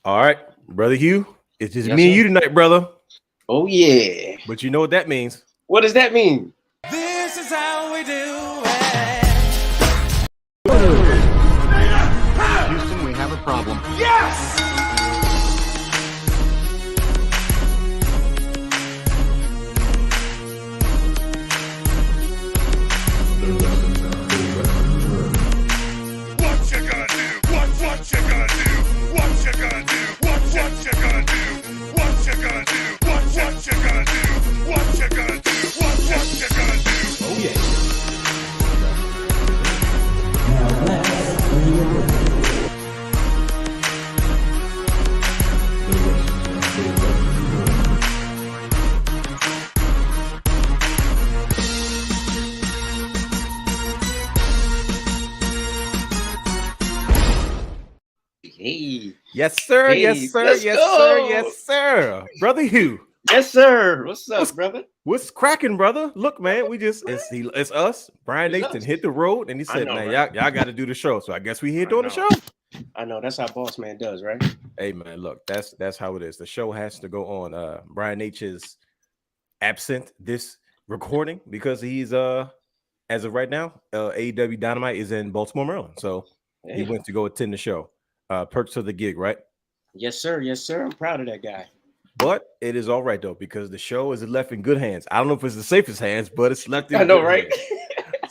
All right, brother Hugh. It's just Yes, me and sir. you tonight, brother. Oh yeah. But you know what that means. What does that mean? This is how we do it. Houston, we have a problem. What you gonna do? What you gonna do? What you gonna do? What you gonna do? What you gonna do? What you gonna do? What you gonna do? What you gonna do? Oh yeah. Hey. Yes, sir. Hey, Yes, sir. let's Yes, go. sir. Yes, sir. Brother Hugh. Yes, sir. What's up, brother? What's cracking, brother? Look, man, we just it's us. Brian It's Nathan us. hit the road and he I said, know, man, right? y'all got to do the show. So I guess we here I doing the know. show. I know that's how boss man does, right? Hey man, look, that's how it is. The show has to go on. Brian H is absent this recording because he's as of right now, AEW Dynamite is in Baltimore, Maryland. So he Hey. went to go attend the show. Perks of the gig, right? Yes, sir. Yes, sir. I'm proud of that guy. But it is all right though, because the show is left in good hands. I don't know if it's the safest hands, but it's left in I know, good right? hands.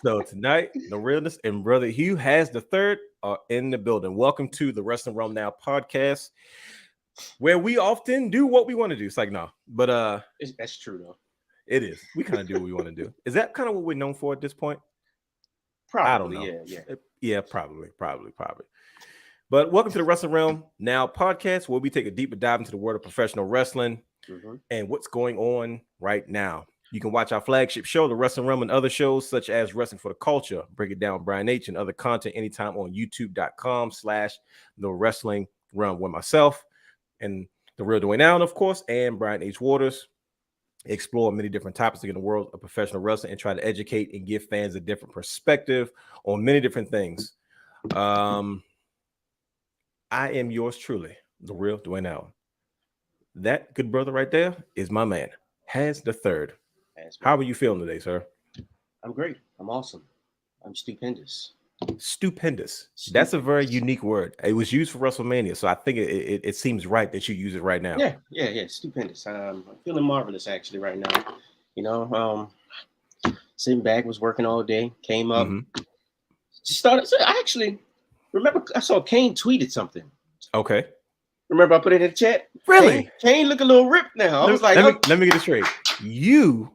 So tonight, the realness and brother Hugh has the third are in the building. Welcome to the Wrestling Wrealm Now podcast, where we often do what we want to do. It's like no, but That's true though. it is. We kind of do what we want to do. Is that kind of what we're known for at this point? Probably. I don't know. Yeah. Yeah, probably. But welcome to the Wrestling Wrealm Now podcast, where we take a deeper dive into the world of professional wrestling and what's going on right now. You can watch our flagship show, The Wrestling Wrealm, and other shows such as Wrestling for the Culture, Break It Down, Brian H, and other content anytime on youtube.com/The Wrestling Wrealm with myself and the real Dwayne Allen, of course, and Brian H. Waters. Explore many different topics in the world of professional wrestling and try to educate and give fans a different perspective on many different things. I am yours truly, the real Dwayne Allen. That good brother right there is my man, Has the Third. How are you feeling today, sir? I'm great. I'm awesome. I'm stupendous. Stupendous. That's a very unique word. It was used for WrestleMania, so I think it seems right that you use it right now. Yeah. Stupendous. I'm feeling marvelous actually right now. You know, sitting back, was working all day, came up, just started. So I actually remember I saw Kane tweeted something. Okay. Remember I put it in the chat? Really? Kane look a little ripped now. I was like, let me get it straight. You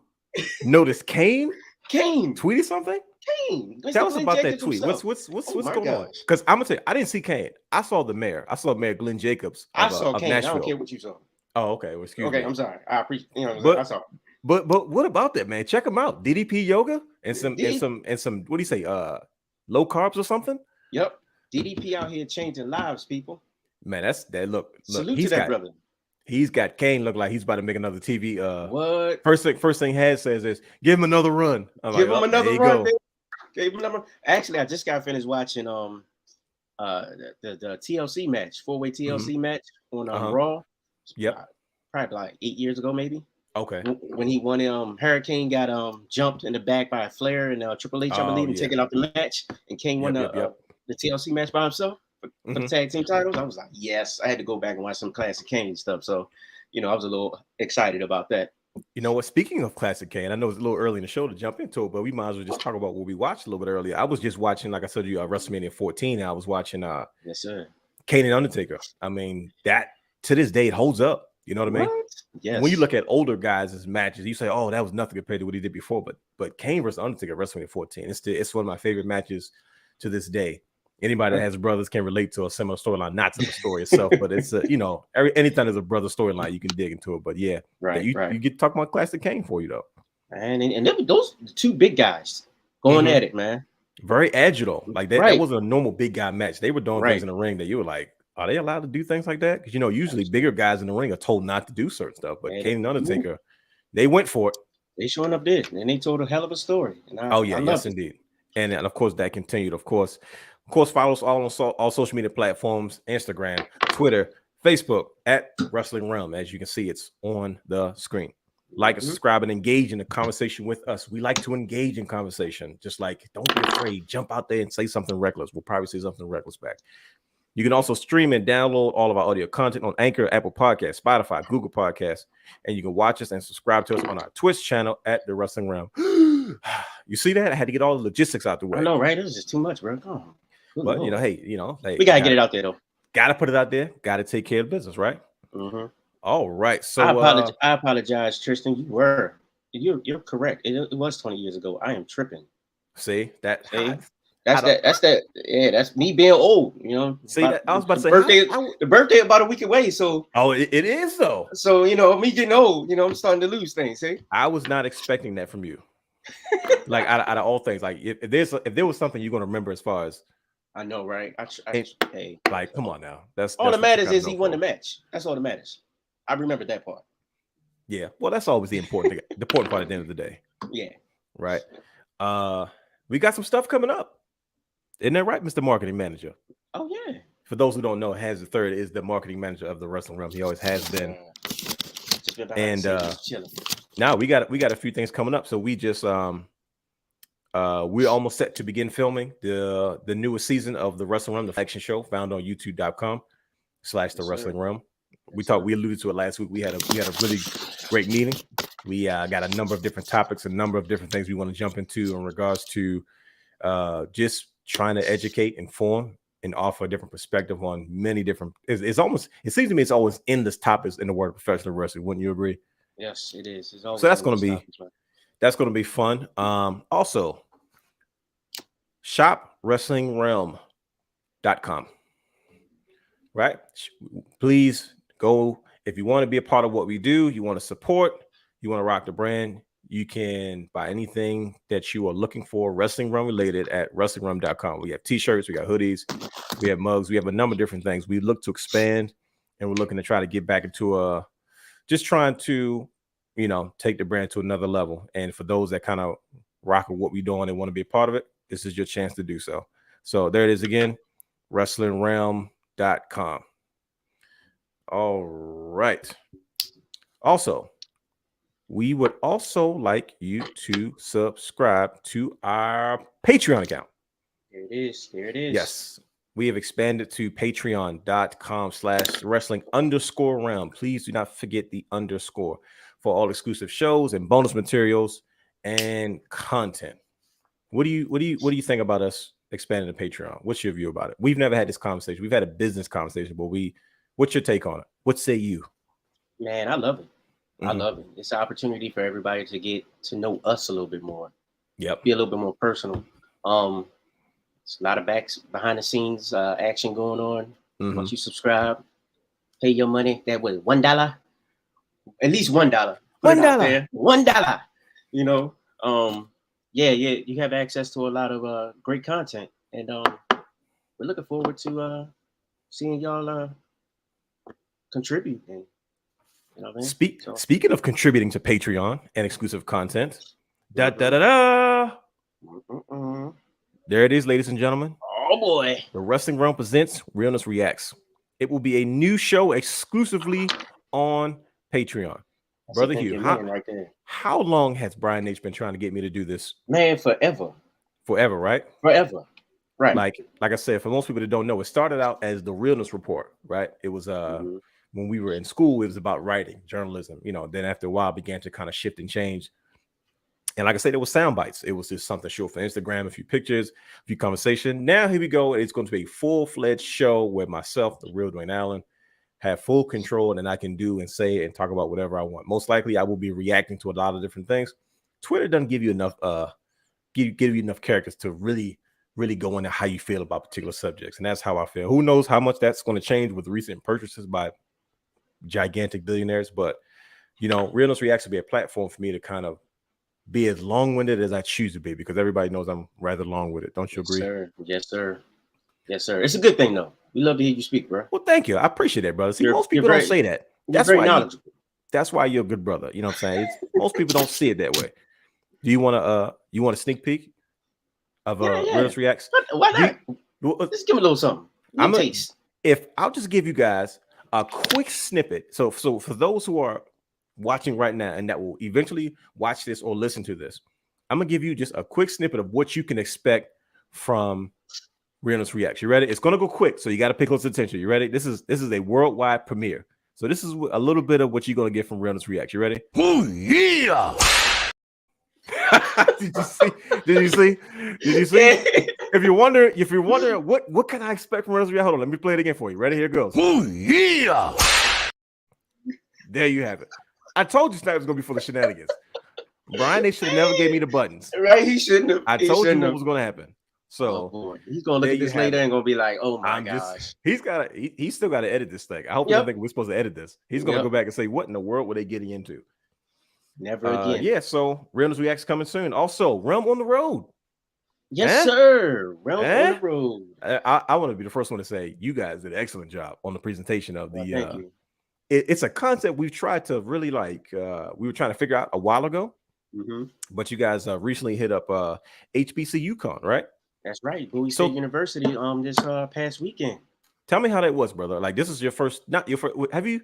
noticed Kane Kane tweeted something? Kane. Tell us about that tweet. What's going on? Because I'm gonna tell you, I didn't see Kane. I saw the mayor. I saw Mayor Glenn Jacobs. I saw of Kane. Nashville. I don't care what you saw. Oh, okay. Well, excuse me. Okay, I'm sorry. I appreciate. I saw. But what about that, man? Check him out. DDP yoga and some what do you say? Low carbs or something? Yep. DDP out here changing lives, people. Man, that look. Salute to that brother. He's got Kane look like he's about to make another TV. What? First thing Has says is give him another run. Give him another run. Actually, I just got finished watching the TLC match, 4-way TLC match on Raw. Yep. Probably like 8 years ago, maybe. Okay. When he won, Hurricane got jumped in the back by Flair and Triple H, I believe, and taken out the match, and Kane won the TLC match by himself for the tag team titles. I was like, yes, I had to go back and watch some classic Kane stuff. So, I was a little excited about that. You know what? Speaking of classic Kane, I know it's a little early in the show to jump into it, but we might as well just talk about what we watched a little bit earlier. I was just watching, like I said, WrestleMania 14. And I was watching yes, sir. Kane and Undertaker. I mean, that to this day it holds up. You know what I mean? Yes. When you look at older guys' matches, you say, "Oh, that was nothing compared to what he did before." But Kane versus Undertaker at WrestleMania 14, it's one of my favorite matches to this day. Anybody that has brothers can relate to a similar storyline, not to the story itself, but it's anytime there's a brother storyline, you can dig into it. But yeah, you get to talk about classic Kane for you though. And those two big guys going at it, man. Very agile, like that. That wasn't a normal big guy match. They were doing things in the ring that you were like, are they allowed to do things like that? Because usually bigger guys in the ring are told not to do certain stuff. But Kane and Undertaker, they went for it. They showing up did, and they told a hell of a story. And yes, indeed. And of course that continued. Of course, follow us all on all social media platforms: Instagram, Twitter, Facebook at Wrestling Wrealm. As you can see, it's on the screen. Like and subscribe and engage in the conversation with us. We like to engage in conversation. Just like, don't be afraid. Jump out there and say something reckless. We'll probably say something reckless back. You can also stream and download all of our audio content on Anchor, Apple Podcasts, Spotify, Google Podcasts, and you can watch us and subscribe to us on our Twitch channel at The Wrestling Wrealm. You see that? I had to get all the logistics out the way. I know, right? It was just too much, bro. Come on. But, hey, we got to get it out there, though. Got to put it out there. Got to take care of business, right? Mm-hmm. All right. So I apologize, Tristan. You're correct. It was 20 years ago. I am tripping. See that? That's me being old. See, I was about to say the birthday about a week away. So it is though. So me getting old. I'm starting to lose things. See, I was not expecting that from you. Like out of all things, like if there was something you're gonna remember as far as. I know, right? Hey, like, come on now. That's all that matters is he won the match. That's all that matters. I remember that part. Yeah, well, that's always the important part at the end of the day. Yeah. Right. We got some stuff coming up. Isn't that right, Mr. Marketing Manager? Oh yeah. For those who don't know, Hans the Third is the marketing manager of the Wrestling Wrealm. He always has been. And now we got a few things coming up. So we just we're almost set to begin filming the newest season of the Wrestling Wrealm, the action show found on youtube.com/the Wrestling Wrealm. We alluded to it last week. We had a really great meeting. We got a number of different topics, a number of different things we want to jump into in regards to just trying to educate, inform, and offer a different perspective on many different. It seems to me it's always endless topics in the world of professional wrestling. Wouldn't you agree? Yes, it is. So that's going to be fun. Also, shop WrestlingWrealm.com. Right? Please go if you want to be a part of what we do. You want to support. You want to rock the brand. You can buy anything that you are looking for Wrestling Wrealm related at WrestlingWrealm.com. We have t-shirts, we got hoodies, we have mugs, we have a number of different things. We look to expand, and we're looking to try to get back into just trying to, take the brand to another level. And for those that kind of rock with what we're doing and want to be a part of it, this is your chance to do so. So there it is again, WrestlingWrealm.com. All right. Also, we would also like you to subscribe to our Patreon account. There it is. Yes. We have expanded to patreon.com/wrestling_realm. Please do not forget the underscore for all exclusive shows and bonus materials and content. What do you think about us expanding the Patreon? What's your view about it? We've never had this conversation. We've had a business conversation, but what's your take on it? What say you? Man, I love it. I love it. It's an opportunity for everybody to get to know us a little bit more. Yep. Be a little bit more personal. It's a lot of behind the scenes action going on. Once you subscribe, pay your money. That was $1. At least $1. $1. $1. You have access to a lot of great content, and we're looking forward to seeing y'all contribute. And, Speaking of contributing to Patreon and exclusive content, there it is, ladies and gentlemen. Oh boy, the Wrestling Wrealm presents Realness Reacts. It will be a new show exclusively on Patreon. That's Brother Hugh, how long has Brian H been trying to get me to do this? Man, forever, right? Forever, right? Like I said, for most people that don't know, it started out as the Realness Report, right? It was when we were in school, it was about writing, journalism. Then after a while, began to kind of shift and change. And like I said, it was sound bites. It was just something short for Instagram, a few pictures, a few conversation. Now here we go. It's going to be a full-fledged show where myself, the real Dwayne Allen, have full control, and I can do and say and talk about whatever I want. Most likely, I will be reacting to a lot of different things. Twitter doesn't give you enough, give you enough characters to really go into how you feel about particular subjects, and that's how I feel. Who knows how much that's going to change with recent purchases by gigantic billionaires? But Realness Reacts will be a platform for me to kind of be as long-winded as I choose to be, because everybody knows I'm rather long-winded. Don't you agree? Yes, sir. It's a good thing, though. We love to hear you speak, bro. Well, thank you. I appreciate that, brother. See, most people don't say that. That's why you're a good brother. You know what I'm saying? Most people don't see it that way. Do you want a sneak peek of Realness Reacts? Why not? Just give me a little something. I'll just a quick snippet. So for those who are watching right now and that will eventually watch this or listen to this, I'm gonna give you just a quick snippet of what you can expect from Realness Reacts. You ready? It's gonna go quick, so you got to pay close attention. You ready? This is a worldwide premiere. So this is a little bit of what you're gonna get from Realness Reacts. You ready? Oh yeah! Did you see? Did you see? Did you see? If you're wondering what can I expect from Realness Reacts, hold on, let me play it again for you. Ready? Here it goes. Oh yeah! There you have it. I told you Snipe was gonna be full of shenanigans. Brian, they should have never gave me the buttons. Right? He shouldn't have. I told you what was gonna happen. So he's gonna look at this later and gonna be like, "Oh my gosh!" He's still got to edit this thing. I hope you don't think we're supposed to edit this. He's gonna go back and say, "What in the world were they getting into?" Never again. Yeah. So Realness Reacts coming soon. Also, Wrealm on the road. Yes, sir. Wrealm on the road. I want to be the first one to say you guys did an excellent job on the presentation of the. Thank you. It's a concept we've tried to really like. We were trying to figure out a while ago, but you guys recently hit up HBC UConn, right? That's right. Bowie State University. This past weekend. Tell me how that was, brother. Like this is your first, not your first. Have you?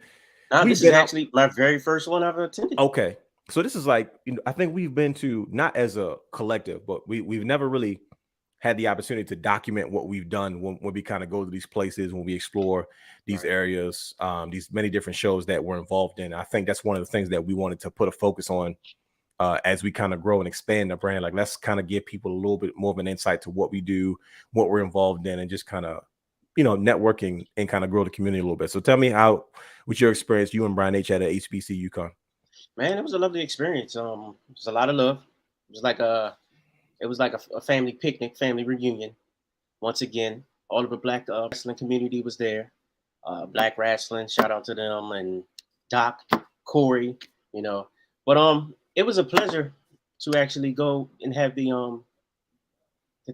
This is actually my very first one I've attended. Okay, so this is like, I think we've been to, not as a collective, but we've never really had the opportunity to document what we've done when we kind of go to these places, when we explore these areas, these many different shows that we're involved in. I think that's one of the things that we wanted to put a focus on as we kind of grow and expand the brand. Like, let's kind of give people a little bit more of an insight to what we do, what we're involved in, and just kind of, networking and kind of grow the community a little bit. So tell me how, with your experience, you and Brian H at HBC UConn. Man, it was a lovely experience. It was a lot of love. It was like a family picnic, family reunion. Once again, all of the Black wrestling community was there. Black wrestling, shout out to them, and Doc, Corey, But it was a pleasure to actually go and have the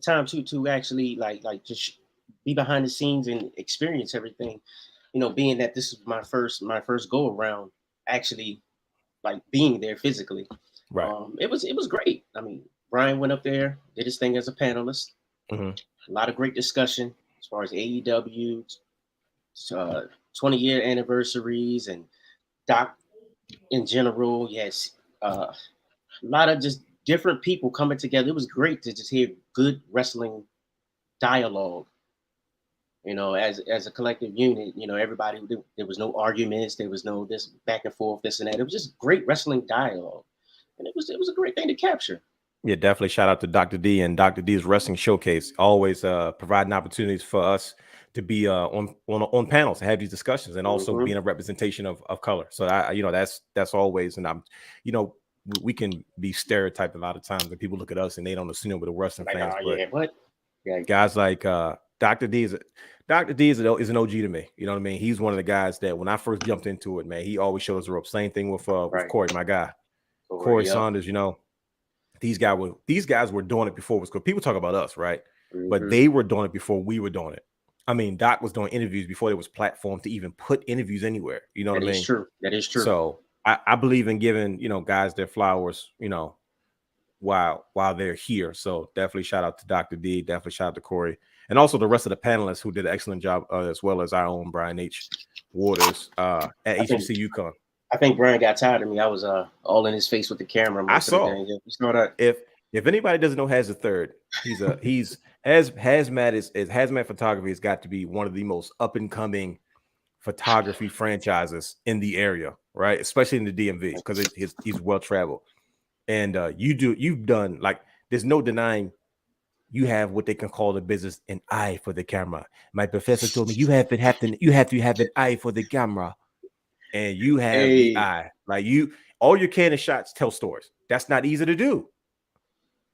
time to actually like just be behind the scenes and experience everything. Being that this is my first go around, actually like being there physically. Right. It was great. I mean, Brian went up there, did his thing as a panelist. A lot of great discussion as far as AEW, 20-year anniversaries, and Doc in general. Yes, a lot of just different people coming together. It was great to just hear good wrestling dialogue. As a collective unit, everybody, there was no arguments, there was no this back and forth, this and that. It was just great wrestling dialogue, and it was a great thing to capture. Yeah, definitely shout out to Dr. D and Dr. D's Wrestling Showcase, always providing opportunities for us to be on panels and have these discussions, and also being a representation of color. So that's always, and we can be stereotyped a lot of times, and people look at us and they don't assume we're the wrestling fans. Guys like Dr. D is an OG to me. You know what I mean? He's one of the guys that when I first jumped into it, man, he always showed us the rope. Same thing with Corey, my guy, Corey Saunders. These guys were doing it before it was good. People talk about us, right? But they were doing it before we were doing it. I mean, Doc was doing interviews before there was platform to even put interviews anywhere. You know what I mean? That is true. That is true. So I believe in giving, guys their flowers, while they're here. So definitely shout out to Dr. D, definitely shout out to Corey, and also the rest of the panelists who did an excellent job, as well as our own Brian H. Waters at HBC UConn. I think Brian got tired of me. I was all in his face with the camera. I saw. If anybody doesn't know Has the Third, Hazmat Photography has got to be one of the most up and coming photography franchises in the area, right? Especially in the DMV, because he's well traveled. And you've done, like, there's no denying you have what they can call the business an eye for the camera. My professor told me you have to have an eye for the camera. And you have the eye. Like, all your candid shots tell stories. That's not easy to do.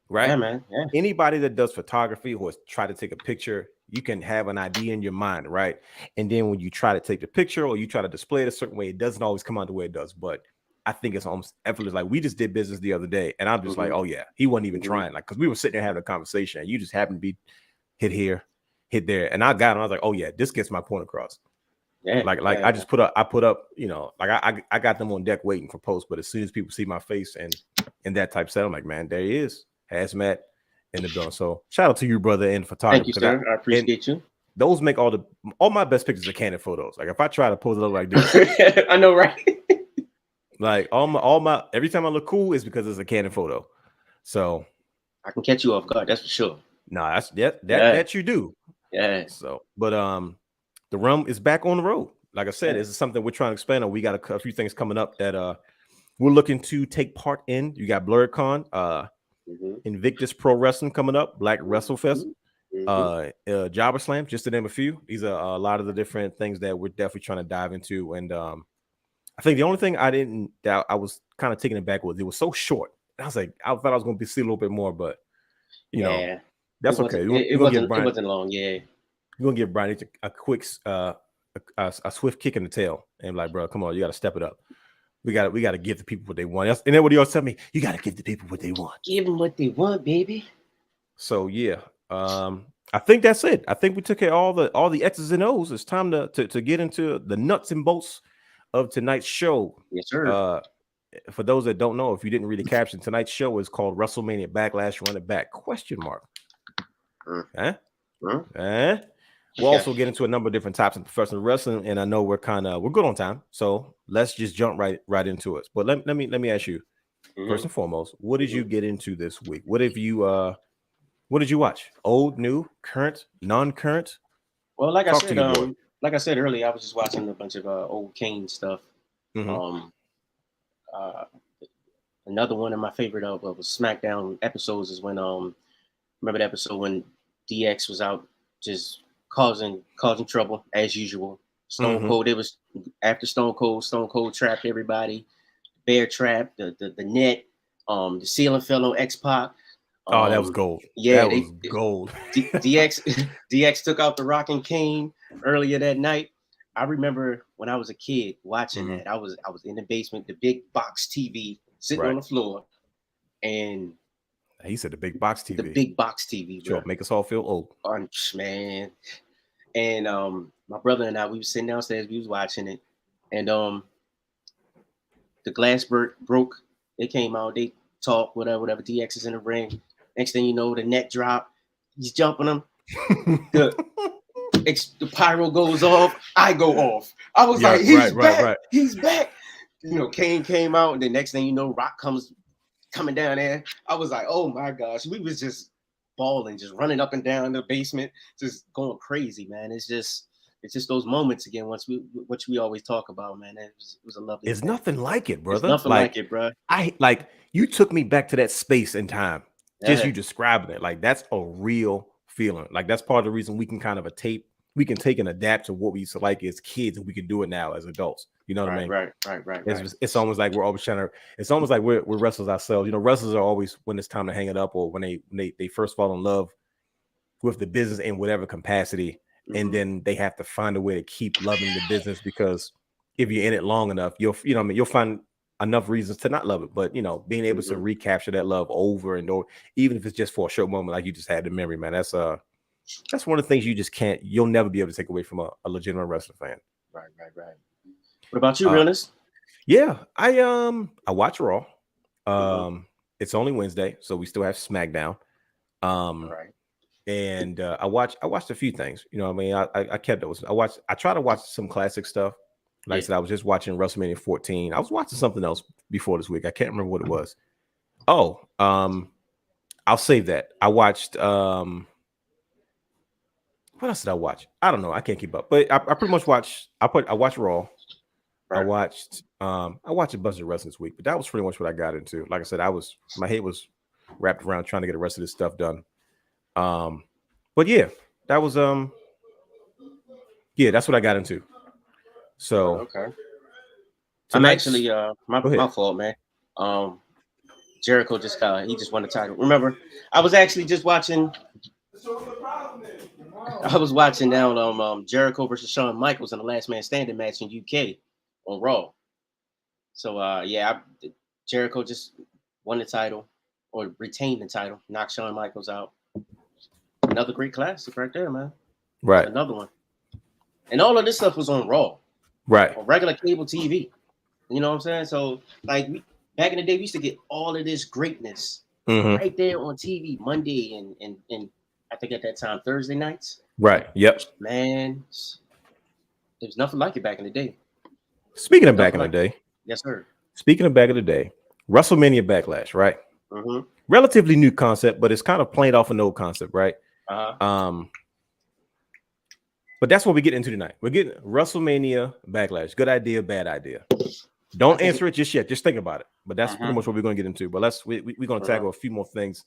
Right? Yeah, man. Yeah. Anybody that does photography or try to take a picture, you can have an idea in your mind, right? And then when you try to take the picture or you try to display it a certain way, it doesn't always come out the way it does. But I think it's almost effortless. Like, we just did business the other day, and I'm just like, oh yeah, he wasn't even trying. Like, because we were sitting there having a conversation, and you just happened to be hit here, hit there, and I got him. I was like, oh yeah, this gets my point across. Yeah, I just put up, I got them on deck waiting for post, but as soon as people see my face and in that type set, I'm like, man, there he is, Hazmat in the building. So shout out to you, brother, in photography. Thank you, sir. I appreciate you. those make all my best pictures are candid photos. Like if I try to pose it up like this, I know, right? like all my every time I look cool is because it's a candid photo. So I can catch you off guard, that's for sure. no, that's that you do. Yeah. So, but the Wrealm is back on the road. Like I said, this is something we're trying to expand on. We got a few things coming up that we're looking to take part in. You got BlurredCon, Invictus Pro Wrestling coming up, Black WrestleFest, Jobber Slam, just to name a few. These are a lot of the different things that we're definitely trying to dive into. And I think the only thing that I was kind of taken aback with, it was so short. I was like, I thought I was going to see a little bit more, but you know, that's okay. It wasn't long. Yeah, you're gonna give Brian a quick, a swift kick in the tail, and like, bro, come on, you got to step it up. We got to give the people what they want. And then what he always tell me, you got to give the people what they want. Give them what they want, baby. So yeah, I think that's it. I think we took care of all the X's and O's. It's time to get into the nuts and bolts of tonight's show. Yes, sir. For those that don't know, if you didn't read the caption, tonight's show is called Wrestlemania Backlash, Run It Back? ? We'll also get into a number of different types of professional wrestling, and I know we're good on time, so let's just jump right into it. But let me ask you first and foremost, what did you get into this week? What did you watch? Old, new, current, non-current? Well, like I said earlier, I was just watching a bunch of old Kane stuff. Another one of my favorite was SmackDown episodes is when remember the episode when DX was out just causing trouble as usual. Stone Cold, it was after Stone Cold trapped everybody, bear trap, the net, the ceiling fell on X-Pac. That was gold. Yeah, that was gold. DX took out the Rock and Kane earlier that night. I remember when I was a kid watching that. I was in the basement, the big box TV sitting on the floor, and he said the big box TV. The big box TV. Sure, make us all feel old. Man. And my brother and I, we were sitting downstairs, we was watching it, and the glass broke. They came out, they talked, whatever. DX is in the ring. Next thing you know, the net drop. He's jumping him. The pyro goes off. I go off. I was like, he's back. Right. He's back. You know, Kane came out, and the next thing you know, Rock coming down there. I was like, oh my gosh. We was just balling, just running up and down the basement, just going crazy, man. It's just those moments again, which we always talk about, man. It was a lovely. It's nothing like it, brother. It's nothing like it, bro. You took me back to that space and time. Just you describing it. Like that's a real feeling. Like that's part of the reason we can kind of we can take and adapt to what we used to like as kids, and we can do it now as adults. You know what I mean? Right. It's almost like we're always it's almost like we're wrestlers ourselves. You know, wrestlers are always, when it's time to hang it up, or when they first fall in love with the business in whatever capacity, and then they have to find a way to keep loving the business, because if you're in it long enough, you'll find enough reasons to not love it. But being able to recapture that love over and over, even if it's just for a short moment, like you just had the memory, man. That's one of the things you'll never be able to take away from a legitimate wrestling fan. Right. What about you, Realness? Yeah, I watch Raw. It's only Wednesday, so we still have SmackDown. Right. And I watched a few things. You know what I mean? I kept those. I try to watch some classic stuff. Like I said, I was just watching WrestleMania 14. I was watching something else before this week. I can't remember what it was. I'll save that. I watched what else did I watch? I don't know. I can't keep up. But I pretty much watched Raw. Right. I watched a bunch of wrestling this week, but that was pretty much what I got into. Like I said, my head was wrapped around trying to get the rest of this stuff done. But yeah, that was that's what I got into. So okay. I'm actually my fault, man. Jericho just won the title. Remember, I was actually just watching. I was watching down Jericho versus Shawn Michaels in the Last Man Standing match in UK on Raw. So Jericho just won the title, or retained the title, knocked Shawn Michaels out. Another great classic right there, man. Right. Another one. And all of this stuff was on Raw. Right. On regular cable TV. You know what I'm saying? So like back in the day, we used to get all of this greatness right there on TV Monday and I think at that time Thursday nights. Right. Yep. Man, there's nothing like it back in the day. Speaking of back in the day. Yes, sir. Speaking of back in the day, WrestleMania Backlash, right? Mm-hmm. Relatively new concept, but it's kind of playing off an old concept, right? Uh-huh. But that's what we get into tonight. We're getting WrestleMania Backlash. Good idea, bad idea. Don't answer it just yet. Just think about it. But that's pretty much what we're going to get into. But we're going to tackle a few more things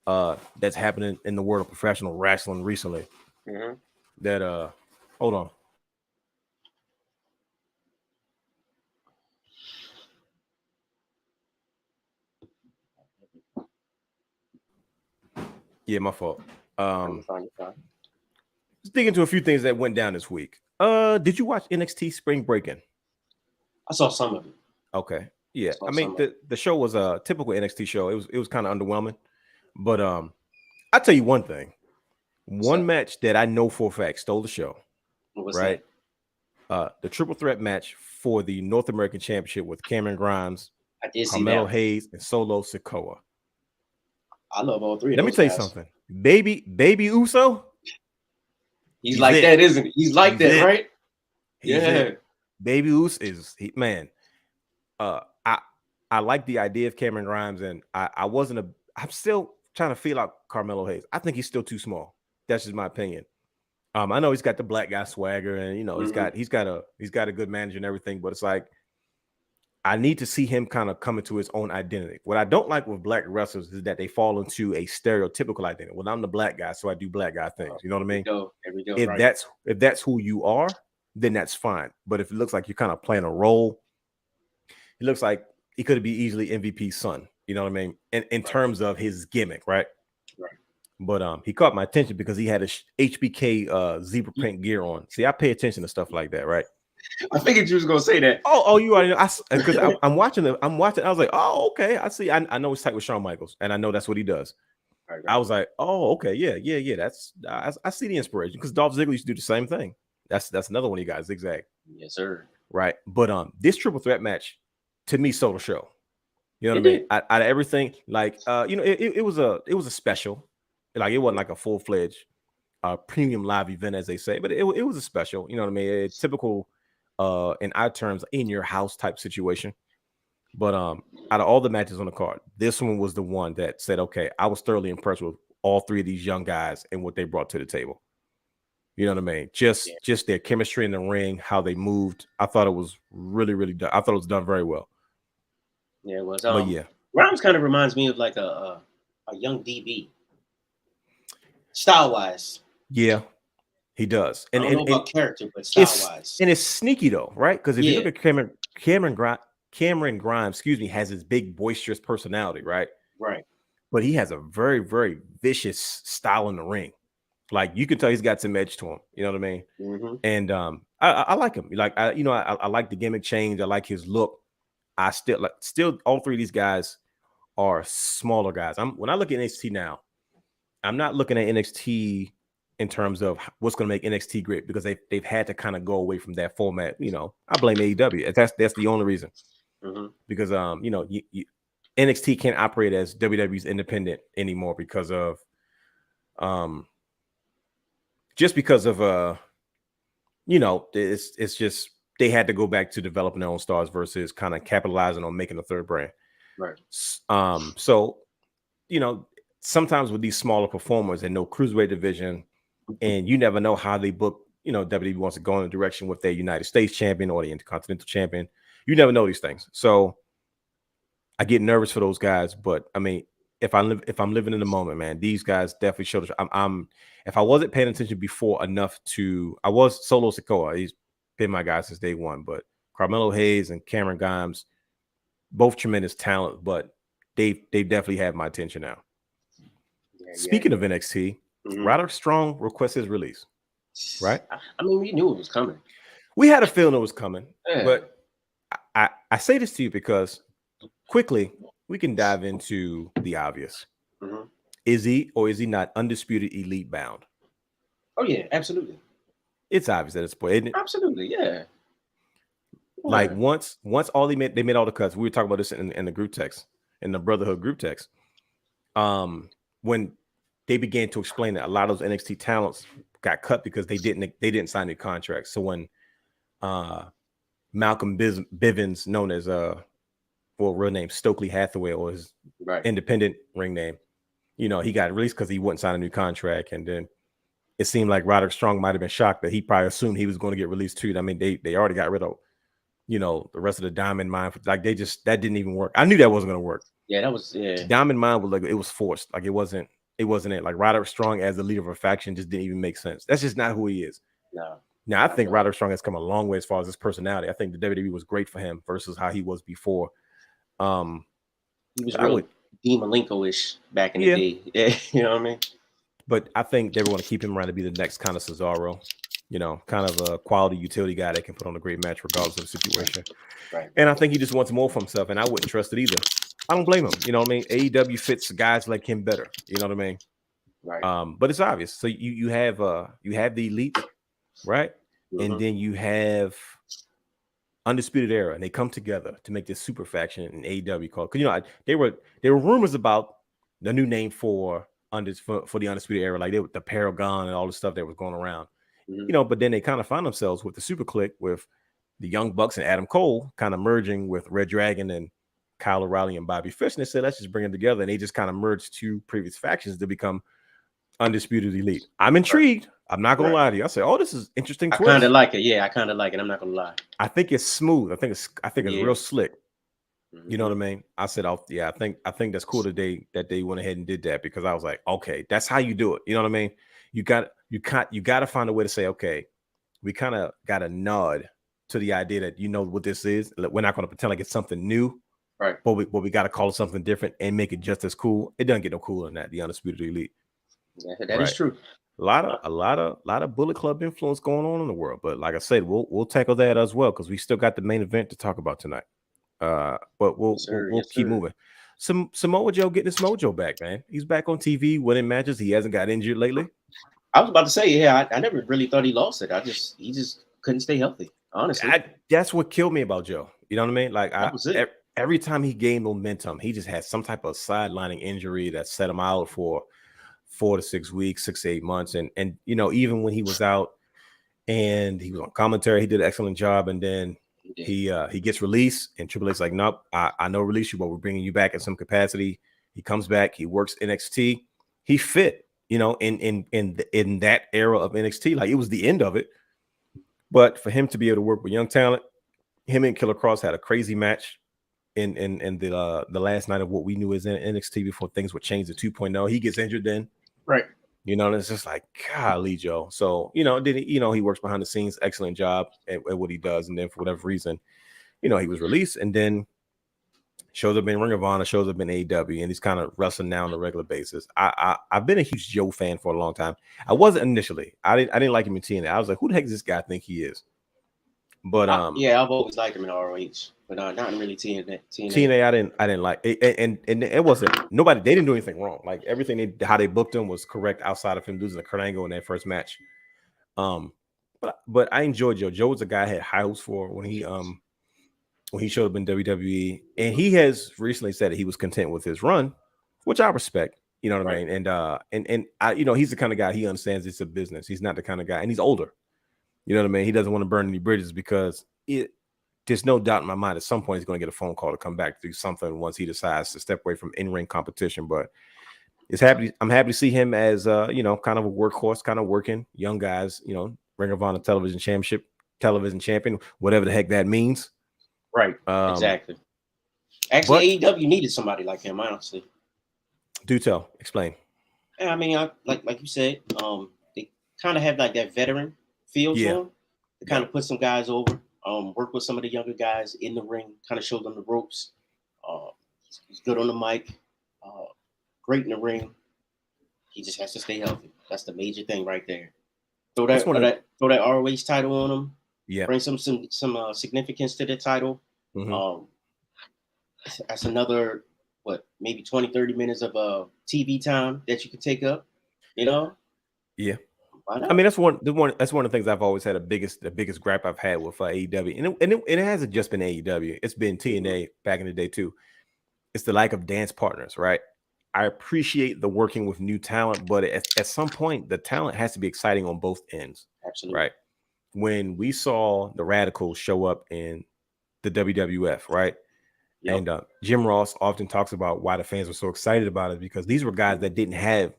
that's happening in the world of professional wrestling recently. That hold on. Yeah, my fault. Let's dig into a few things that went down this week. Did you watch NXT Spring Breaking? I saw some of it. Okay. Yeah. I mean, the show was a typical NXT show. It was kind of underwhelming. But I'll tell you one thing. One match that I know for a fact stole the show. Right? The triple threat match for the North American Championship with Cameron Grimes, Carmelo Hayes, and Solo Sikoa. I love all three of those. Let me tell you something. Baby Uso. He's like that, isn't he? He's like that, right? Yeah. Baby Uso is man. I like the idea of Cameron Grimes, and I'm still trying to feel out Carmelo Hayes. I think he's still too small. That's just my opinion. I know he's got the black guy swagger, and he's got a good manager and everything, but it's like I need to see him kind of come into his own identity. What I don't like with black wrestlers is that they fall into a stereotypical identity. Well, I'm the black guy, so I do black guy things. You know what I mean? There we go. If that's who you are, then that's fine. But if it looks like you're kind of playing a role, it looks like he could be easily MVP's son. You know what I mean? In terms of his gimmick, right? Right. But he caught my attention because he had a HBK zebra print gear on. See, I pay attention to stuff like that, right? I figured you was gonna say that. Oh, you already know. Because I'm watching it. I was like, oh, okay. I see. I know he's tight with Shawn Michaels, and I know that's what he does. Right. I was like, oh, okay, yeah. That's I see the inspiration because Dolph Ziggler used to do the same thing. That's another one of you guys, Zigzag. Yes, sir. Right. But this triple threat match to me sold the show. You know what I mean? Out of everything, like it was a special. Like it wasn't like a full-fledged premium live event, as they say, but it was a special. You know what I mean? A typical in our terms, in your house type situation. But out of all the matches on the card, this one was the one that said, okay, I was thoroughly impressed with all three of these young guys and what they brought to the table. You know what I mean? Just their chemistry in the ring, how they moved. I thought it was really, really done. I thought it was done very well. Yeah, it was. But yeah, Rhodes kind of reminds me of like a young DB, style wise. Yeah, he does. And I don't know about character, but style wise. And it's sneaky though, right? Because if you look at Cameron Grimes, has his big boisterous personality, right? Right. But he has a very, very vicious style in the ring. Like you can tell he's got some edge to him. You know what I mean? Mm-hmm. And I like him. Like I like the gimmick change. I like his look. I still all three of these guys are smaller guys. When I look at NXT now, I'm not looking at NXT in terms of what's going to make NXT great because they've had to kind of go away from that format. You know, I blame AEW. That's the only reason. Mm-hmm. Because NXT can't operate as WWE's independent anymore because of it's just they had to go back to developing their own stars versus kind of capitalizing on making a third brand. Right. So sometimes with these smaller performers and no cruiserweight division, and you never know how they book. WWE wants to go in a direction with their United States champion or the Intercontinental champion. You never know these things. So I get nervous for those guys, but I mean, if I'm living in the moment, man, these guys definitely showed. If I wasn't paying attention before enough I was Solo Sikoa. He's been my guy since day one, but Carmelo Hayes and Cameron Grimes, both tremendous talent, but they definitely have my attention now. Speaking of NXT, Roderick Strong requests his release. Right? I mean, we knew it was coming. We had a feeling it was coming, but I say this to you because quickly we can dive into the obvious. Mm-hmm. Is he or is he not undisputed elite bound? Oh yeah, absolutely. It's obvious at this point, isn't it? Absolutely, yeah. Like once all they made all the cuts. We were talking about this in the group text, in the Brotherhood group text. When they began to explain that a lot of those NXT talents got cut because they didn't sign new contracts. So when Malcolm Bivens, known as real name Stokely Hathaway, or his independent ring name, you know, he got released because he wouldn't sign a new contract, and then it seemed like Roderick Strong might have been shocked that he probably assumed he was going to get released too. I mean, they already got rid of, you know, the rest of the Diamond Mine. Like that didn't even work. I knew that wasn't going to work. Yeah, that was Diamond Mine was like, it was forced. Like it wasn't it. Like Roderick Strong as the leader of a faction just didn't even make sense. That's just not who he is. No. Now I think Roderick Strong has come a long way as far as his personality. I think the WWE was great for him versus how he was before. He was really Dean Malenko-ish back in the day. Yeah, you know what I mean? But I think they want to keep him around to be the next kind of Cesaro, you know, kind of a quality utility guy that can put on a great match regardless of the situation. Right. And I think he just wants more for himself, and I wouldn't trust it either. I don't blame him. You know what I mean? AEW fits guys like him better. You know what I mean? Right. But it's obvious. So you have the Elite, right? Mm-hmm. And then you have Undisputed Era, and they come together to make this super faction in AEW called. Because you know, there were rumors about the new name for the Undisputed Era, like the Paragon and all the stuff that was going around. Mm-hmm. You know, but then they kind of found themselves with the Super Clique with the Young Bucks and Adam Cole kind of merging with Red Dragon and Kyle O'Reilly and Bobby Fish, and they said, let's just bring them together. And they just kind of merged two previous factions to become Undisputed Elite. I'm intrigued. I'm not gonna lie to you. I say, oh, this is interesting. I kind of like it. Yeah, I kind of like it. I'm not gonna lie. I think it's smooth. I think it's real slick. Mm-hmm. You know what I mean? I said, I think that's cool that they went ahead and did that, because I was like, okay, that's how you do it. You know what I mean? You got to find a way to say, okay, we kind of got a nod to the idea that you know what this is. We're not going to pretend like it's something new, right? But we got to call it something different and make it just as cool. It doesn't get no cooler than that. The Undisputed Elite. Yeah, that is true. A lot of Bullet Club influence going on in the world, but like I said, we'll tackle that as well, because we still got the main event to talk about tonight. But we'll keep moving. Samoa Joe getting his mojo back, man. He's back on TV winning matches. He hasn't got injured lately. I was about to say, yeah, I never really thought he lost it. He just couldn't stay healthy. Honestly, that's what killed me about Joe. You know what I mean? Like every time he gained momentum, he just had some type of sidelining injury that set him out for 4 to 6 weeks, 6 to 8 months. And you know, even when he was out and he was on commentary, he did an excellent job. And then he gets released, and Triple H's like, nope, I know release you, but we're bringing you back in some capacity. He comes back, he works NXT, he fit, you know, in that era of NXT, like it was the end of it. But for him to be able to work with young talent, him and Killer Kross had a crazy match in the last night of what we knew as NXT before things would change to 2.0. He gets injured then, right? You know, and it's just like, golly, Joe. So, you know, he works behind the scenes, excellent job at what he does. And then for whatever reason, you know, he was released and then shows up in Ring of Honor, shows up in AEW, and he's kind of wrestling now on a regular basis. I've been a huge Joe fan for a long time. I wasn't initially. I didn't like him in TNA. I was like, who the heck does this guy think he is? But yeah, I've always liked him in ROH, but not really TNA. TNA, I didn't like it, and it wasn't nobody. They didn't do anything wrong. Like everything how they booked him was correct outside of him losing to Kurt Angle in that first match. But I enjoyed Joe. Joe was a guy I had high hopes for when he showed up in WWE, and he has recently said that he was content with his run, which I respect. You know what I mean? And I, you know, he's the kind of guy, he understands it's a business. He's not the kind of guy, and he's older. You know what I mean? He doesn't want to burn any bridges, because there's no doubt in my mind at some point he's going to get a phone call to come back to do something once he decides to step away from in-ring competition. But I'm happy to see him as you know, kind of a workhorse, kind of working young guys, you know, Ring of Honor television champion, whatever the heck that means. Right. Exactly. Actually, AEW needed somebody like him, honestly. Do tell. Explain. Yeah, I mean, like you said, they kind of have like that veteran feel to them. They kind of put some guys over, work with some of the younger guys in the ring, kind of show them the ropes. He's good on the mic, great in the ring. He just has to stay healthy. That's the major thing right there. Throw that ROH title on him. Yeah. Bring some significance to the title. Mm-hmm. That's another maybe 20-30 minutes of TV time that you can take up, you know? Yeah. I mean, that's one of the things I've always had the biggest gripe I've had with AEW, and it hasn't just been AEW. It's been TNA back in the day too. It's the lack of dance partners, right? I appreciate the working with new talent, but at some point, the talent has to be exciting on both ends. Absolutely. Right. When we saw the Radicals show up in the WWF, right? Yep. And Jim Ross often talks about why the fans were so excited about it, because these were guys that didn't have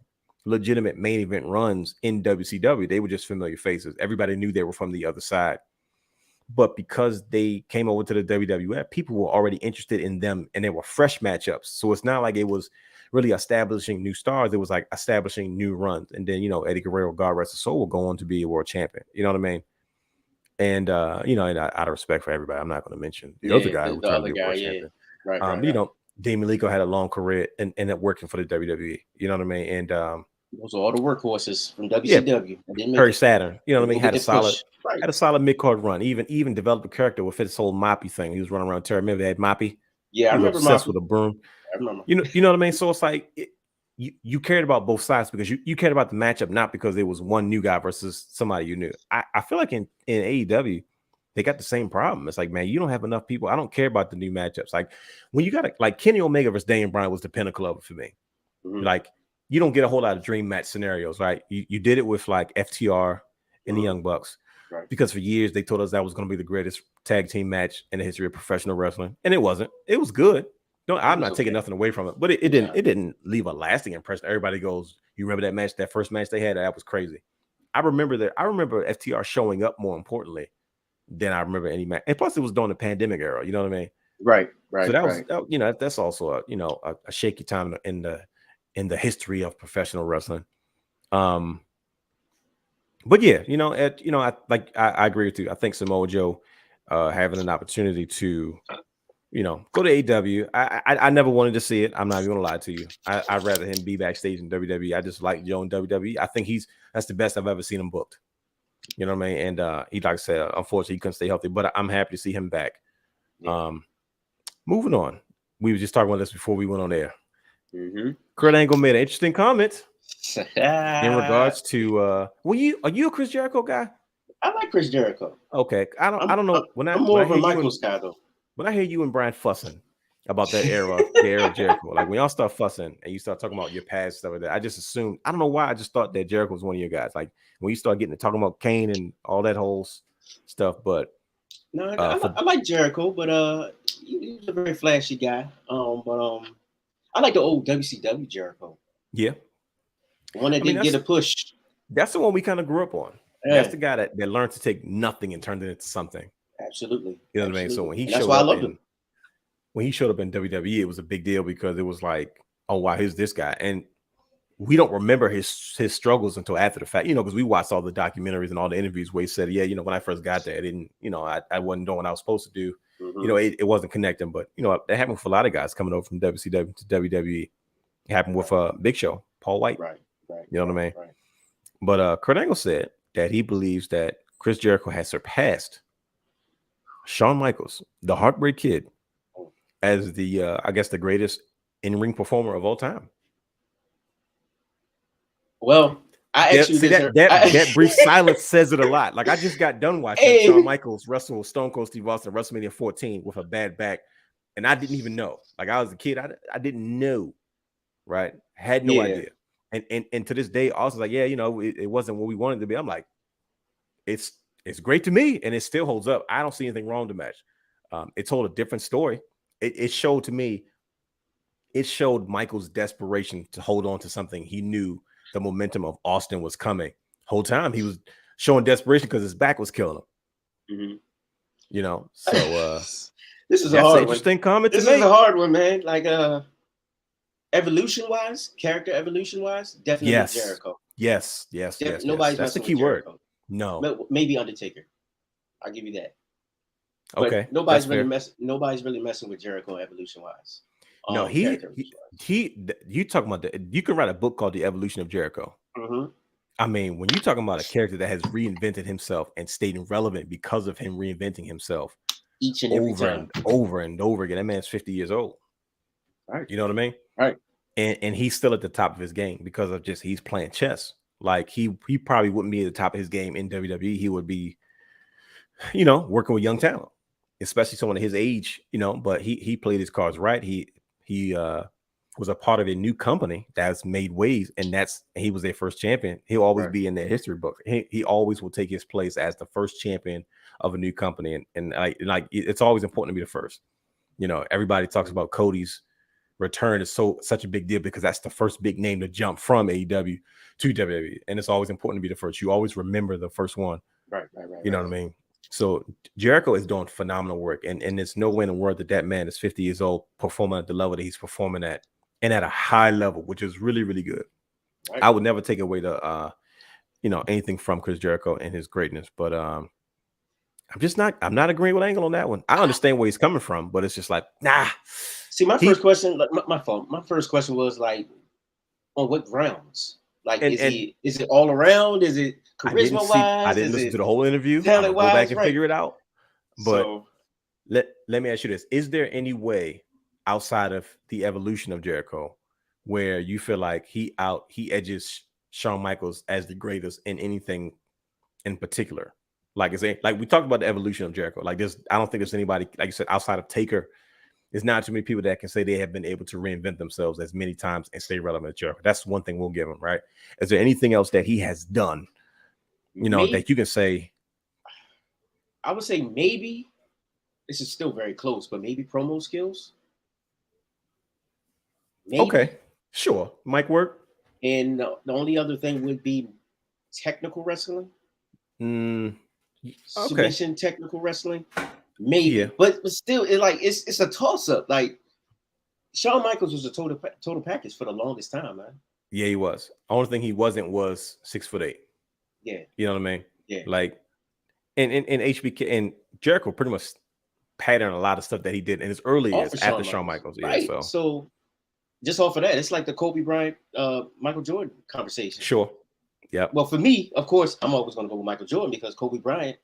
legitimate main event runs in WCW. They were just familiar faces. Everybody knew they were from the other side. But because they came over to the WWF, people were already interested in them, and they were fresh matchups. So it's not like it was really establishing new stars. It was like establishing new runs. And then, Eddie Guerrero, God rest his soul, will go on to be a world champion. You know what I mean? And, and out of respect for everybody, I'm not going to mention the other guy who turned to be a world champion. Right. Damien Lico had a long career and ended up working for the WWE. You know what I mean? And those are all the workhorses from WCW. Perry Saturn, you know what I mean? Had a solid mid-card run. Even developed a character with his whole Moppy thing. He was running around terror. Remember they had Moppy? Yeah, I remember obsessed Moppy. With a broom. I remember. You know what I mean? So it's like you cared about both sides because you cared about the matchup, not because it was one new guy versus somebody you knew. I feel like in AEW, they got the same problem. It's like, man, you don't have enough people. I don't care about the new matchups. Like when you got like Kenny Omega versus Daniel Bryan was the pinnacle of it for me. Mm-hmm. Like you don't get a whole lot of dream match scenarios, right? You did it with like FTR and the Young Bucks, right? Because for years they told us that was going to be the greatest tag team match in the history of professional wrestling, and it wasn't. It was good. No, I'm not taking nothing away from it, but it didn't leave a lasting impression. Everybody goes, you remember that match, that first match they had? That was crazy. I remember FTR showing up more importantly than I remember any match. And plus it was during the pandemic era, you know what I mean? Right. So that was, that's also a shaky time in the history of professional wrestling. But yeah, I agree with you. I think Samoa Joe having an opportunity to go to AEW. I never wanted to see it. I'm not even gonna lie to you. I'd rather him be backstage in WWE. I just like Joe in WWE. I think that's the best I've ever seen him booked. You know what I mean? And he, like I said, unfortunately he couldn't stay healthy, but I'm happy to see him back. Yeah. Moving on. We were just talking about this before we went on air. Mm-hmm. Kurt Angle made an interesting comment in regards to are you a Chris Jericho guy? I like Chris Jericho. Okay. I don't know. I'm more of a Michaels guy though. When I hear you and Brian fussing about that era, the era of Jericho, like when y'all start fussing and you start talking about your past stuff like that, I just assumed, I don't know why, I just thought that Jericho was one of your guys. Like when you start getting to talking about Kane and all that whole stuff, but no, I like Jericho, but he's a very flashy guy. I like the old WCW Jericho. Yeah, the one that didn't get a push. That's the one we kind of grew up on. Yeah. That's the guy that learned to take nothing and turned it into something. Absolutely. You know what I mean? So when that's why I loved him. When he showed up in WWE, it was a big deal because it was like, oh wow, here's this guy. And we don't remember his struggles until after the fact, because we watched all the documentaries and all the interviews where he said, yeah, when I first got there, I didn't, I wasn't doing what I was supposed to do. Mm-hmm. It wasn't connecting, but that happened for a lot of guys coming over from WCW to WWE. It happened with Big Show, Paul White. Right. You know what I mean? Right. But Kurt Angle said that he believes that Chris Jericho has surpassed Shawn Michaels, the Heartbreak Kid, as the I guess the greatest in-ring performer of all time. Well, I actually see that brief silence says it a lot. Like I just got done watching Shawn Michaels wrestle with Stone Cold Steve Austin at WrestleMania 14 with a bad back, and I didn't even know. Like I was a kid, I didn't know, right? Had no idea. And to this day, Austin's like, yeah, it wasn't what we wanted it to be. I'm like, it's great to me, and it still holds up. I don't see anything wrong with the match. It told a different story. It showed to me. It showed Michael's desperation to hold on to something. He knew the momentum of Austin was coming. Whole time he was showing desperation because his back was killing him. Mm-hmm. So this is a hard interesting comment. This is a hard one, man. Like evolution-wise, character evolution-wise, definitely Jericho. Yes. Nobody's that's the key word. No, maybe Undertaker. I'll give you that. Okay, but nobody's really messing with Jericho evolution-wise. No, you talking about you can write a book called The Evolution of Jericho. Mm-hmm. I mean, when you're talking about a character that has reinvented himself and stayed relevant because of him reinventing himself each and every time, over and over again. That man's 50 years old. Right. You know what I mean? Right. And he's still at the top of his game because of just he's playing chess. Like he probably wouldn't be at the top of his game in WWE. He would be, working with young talent, especially someone of his age, but he played his cards right. He was a part of a new company that's made waves, and he was their first champion. He'll always be in their history book. He always will take his place as the first champion of a new company, and like it's always important to be the first. You know, everybody talks about Cody's return is such a big deal because that's the first big name to jump from AEW to WWE, and it's always important to be the first. You always remember the first one, right. You know what I mean? So Jericho is doing phenomenal work, and there's no way in the world that man is 50 years old performing at the level that he's performing at, and at a high level, which is really, really good. Right. I would never take away the anything from Chris Jericho and his greatness, but I'm not agreeing with Angle on that one. I understand where he's coming from, but it's just like, nah. See, my first question, like my fault. My first question was like, on what grounds? Like, is it all around? Is it charisma wise? I didn't listen to the whole interview. I'm gonna go back and figure it out. But let me ask you this: is there any way outside of the evolution of Jericho where you feel like he edges Shawn Michaels as the greatest in anything in particular? Like we talked about the evolution of Jericho. Like I don't think there's anybody, like you said, outside of Taker. There's not too many people that can say they have been able to reinvent themselves as many times and stay relevant to Jericho. That's one thing we'll give him, right? Is there anything else that he has done, that you can say? I would say maybe this is still very close, but maybe promo skills. Maybe. Okay, sure. Mic work. And the only other thing would be technical wrestling. Submission technical wrestling. Maybe, but still, it's a toss up. Like Shawn Michaels was a total package for the longest time, man. Yeah, he was. Only thing he wasn't was 6'8". Yeah, you know what I mean. Yeah, like, and HBK and Jericho pretty much patterned a lot of stuff that he did in his early years after Shawn Michaels. Right. Yeah, so just off of that, it's like the Kobe Bryant, Michael Jordan conversation. Sure. Yeah. Well, for me, of course, I'm always going to go with Michael Jordan because Kobe Bryant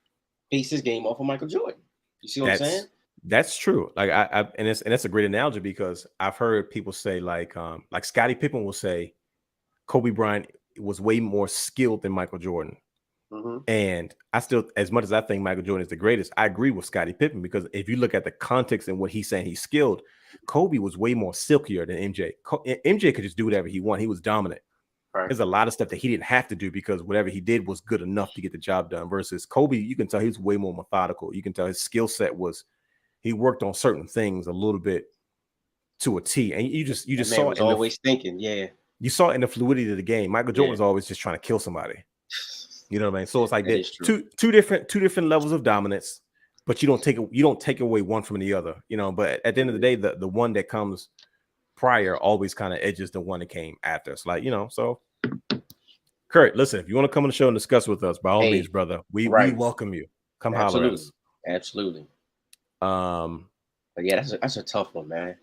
based his game off of Michael Jordan. You see what I'm saying? That's true. Like and that's a great analogy because I've heard people say like Scottie Pippen will say Kobe Bryant was way more skilled than Michael Jordan. Mm-hmm. And I still, as much as I think Michael Jordan is the greatest, I agree with Scottie Pippen because if you look at the context and what he's saying he's skilled, Kobe was way more silkier than MJ. MJ could just do whatever he wanted. He was dominant. Right. There's a lot of stuff that he didn't have to do because whatever he did was good enough to get the job done. Versus Kobe, you can tell he was way more methodical. You can tell his skill set he worked on certain things a little bit to a T. And you just saw it. Always thinking, yeah. You saw it in the fluidity of the game. Michael Jordan was always just trying to kill somebody. You know what I mean? So it's like that two different levels of dominance, but you don't take away one from the other. But at the end of the day, the one that comes prior always kind of edges the one that came after. It's like, so Kurt, listen, if you want to come on the show and discuss with us, by all means, brother, we welcome you. Come holler at us. Absolutely. But yeah, that's a tough one, man.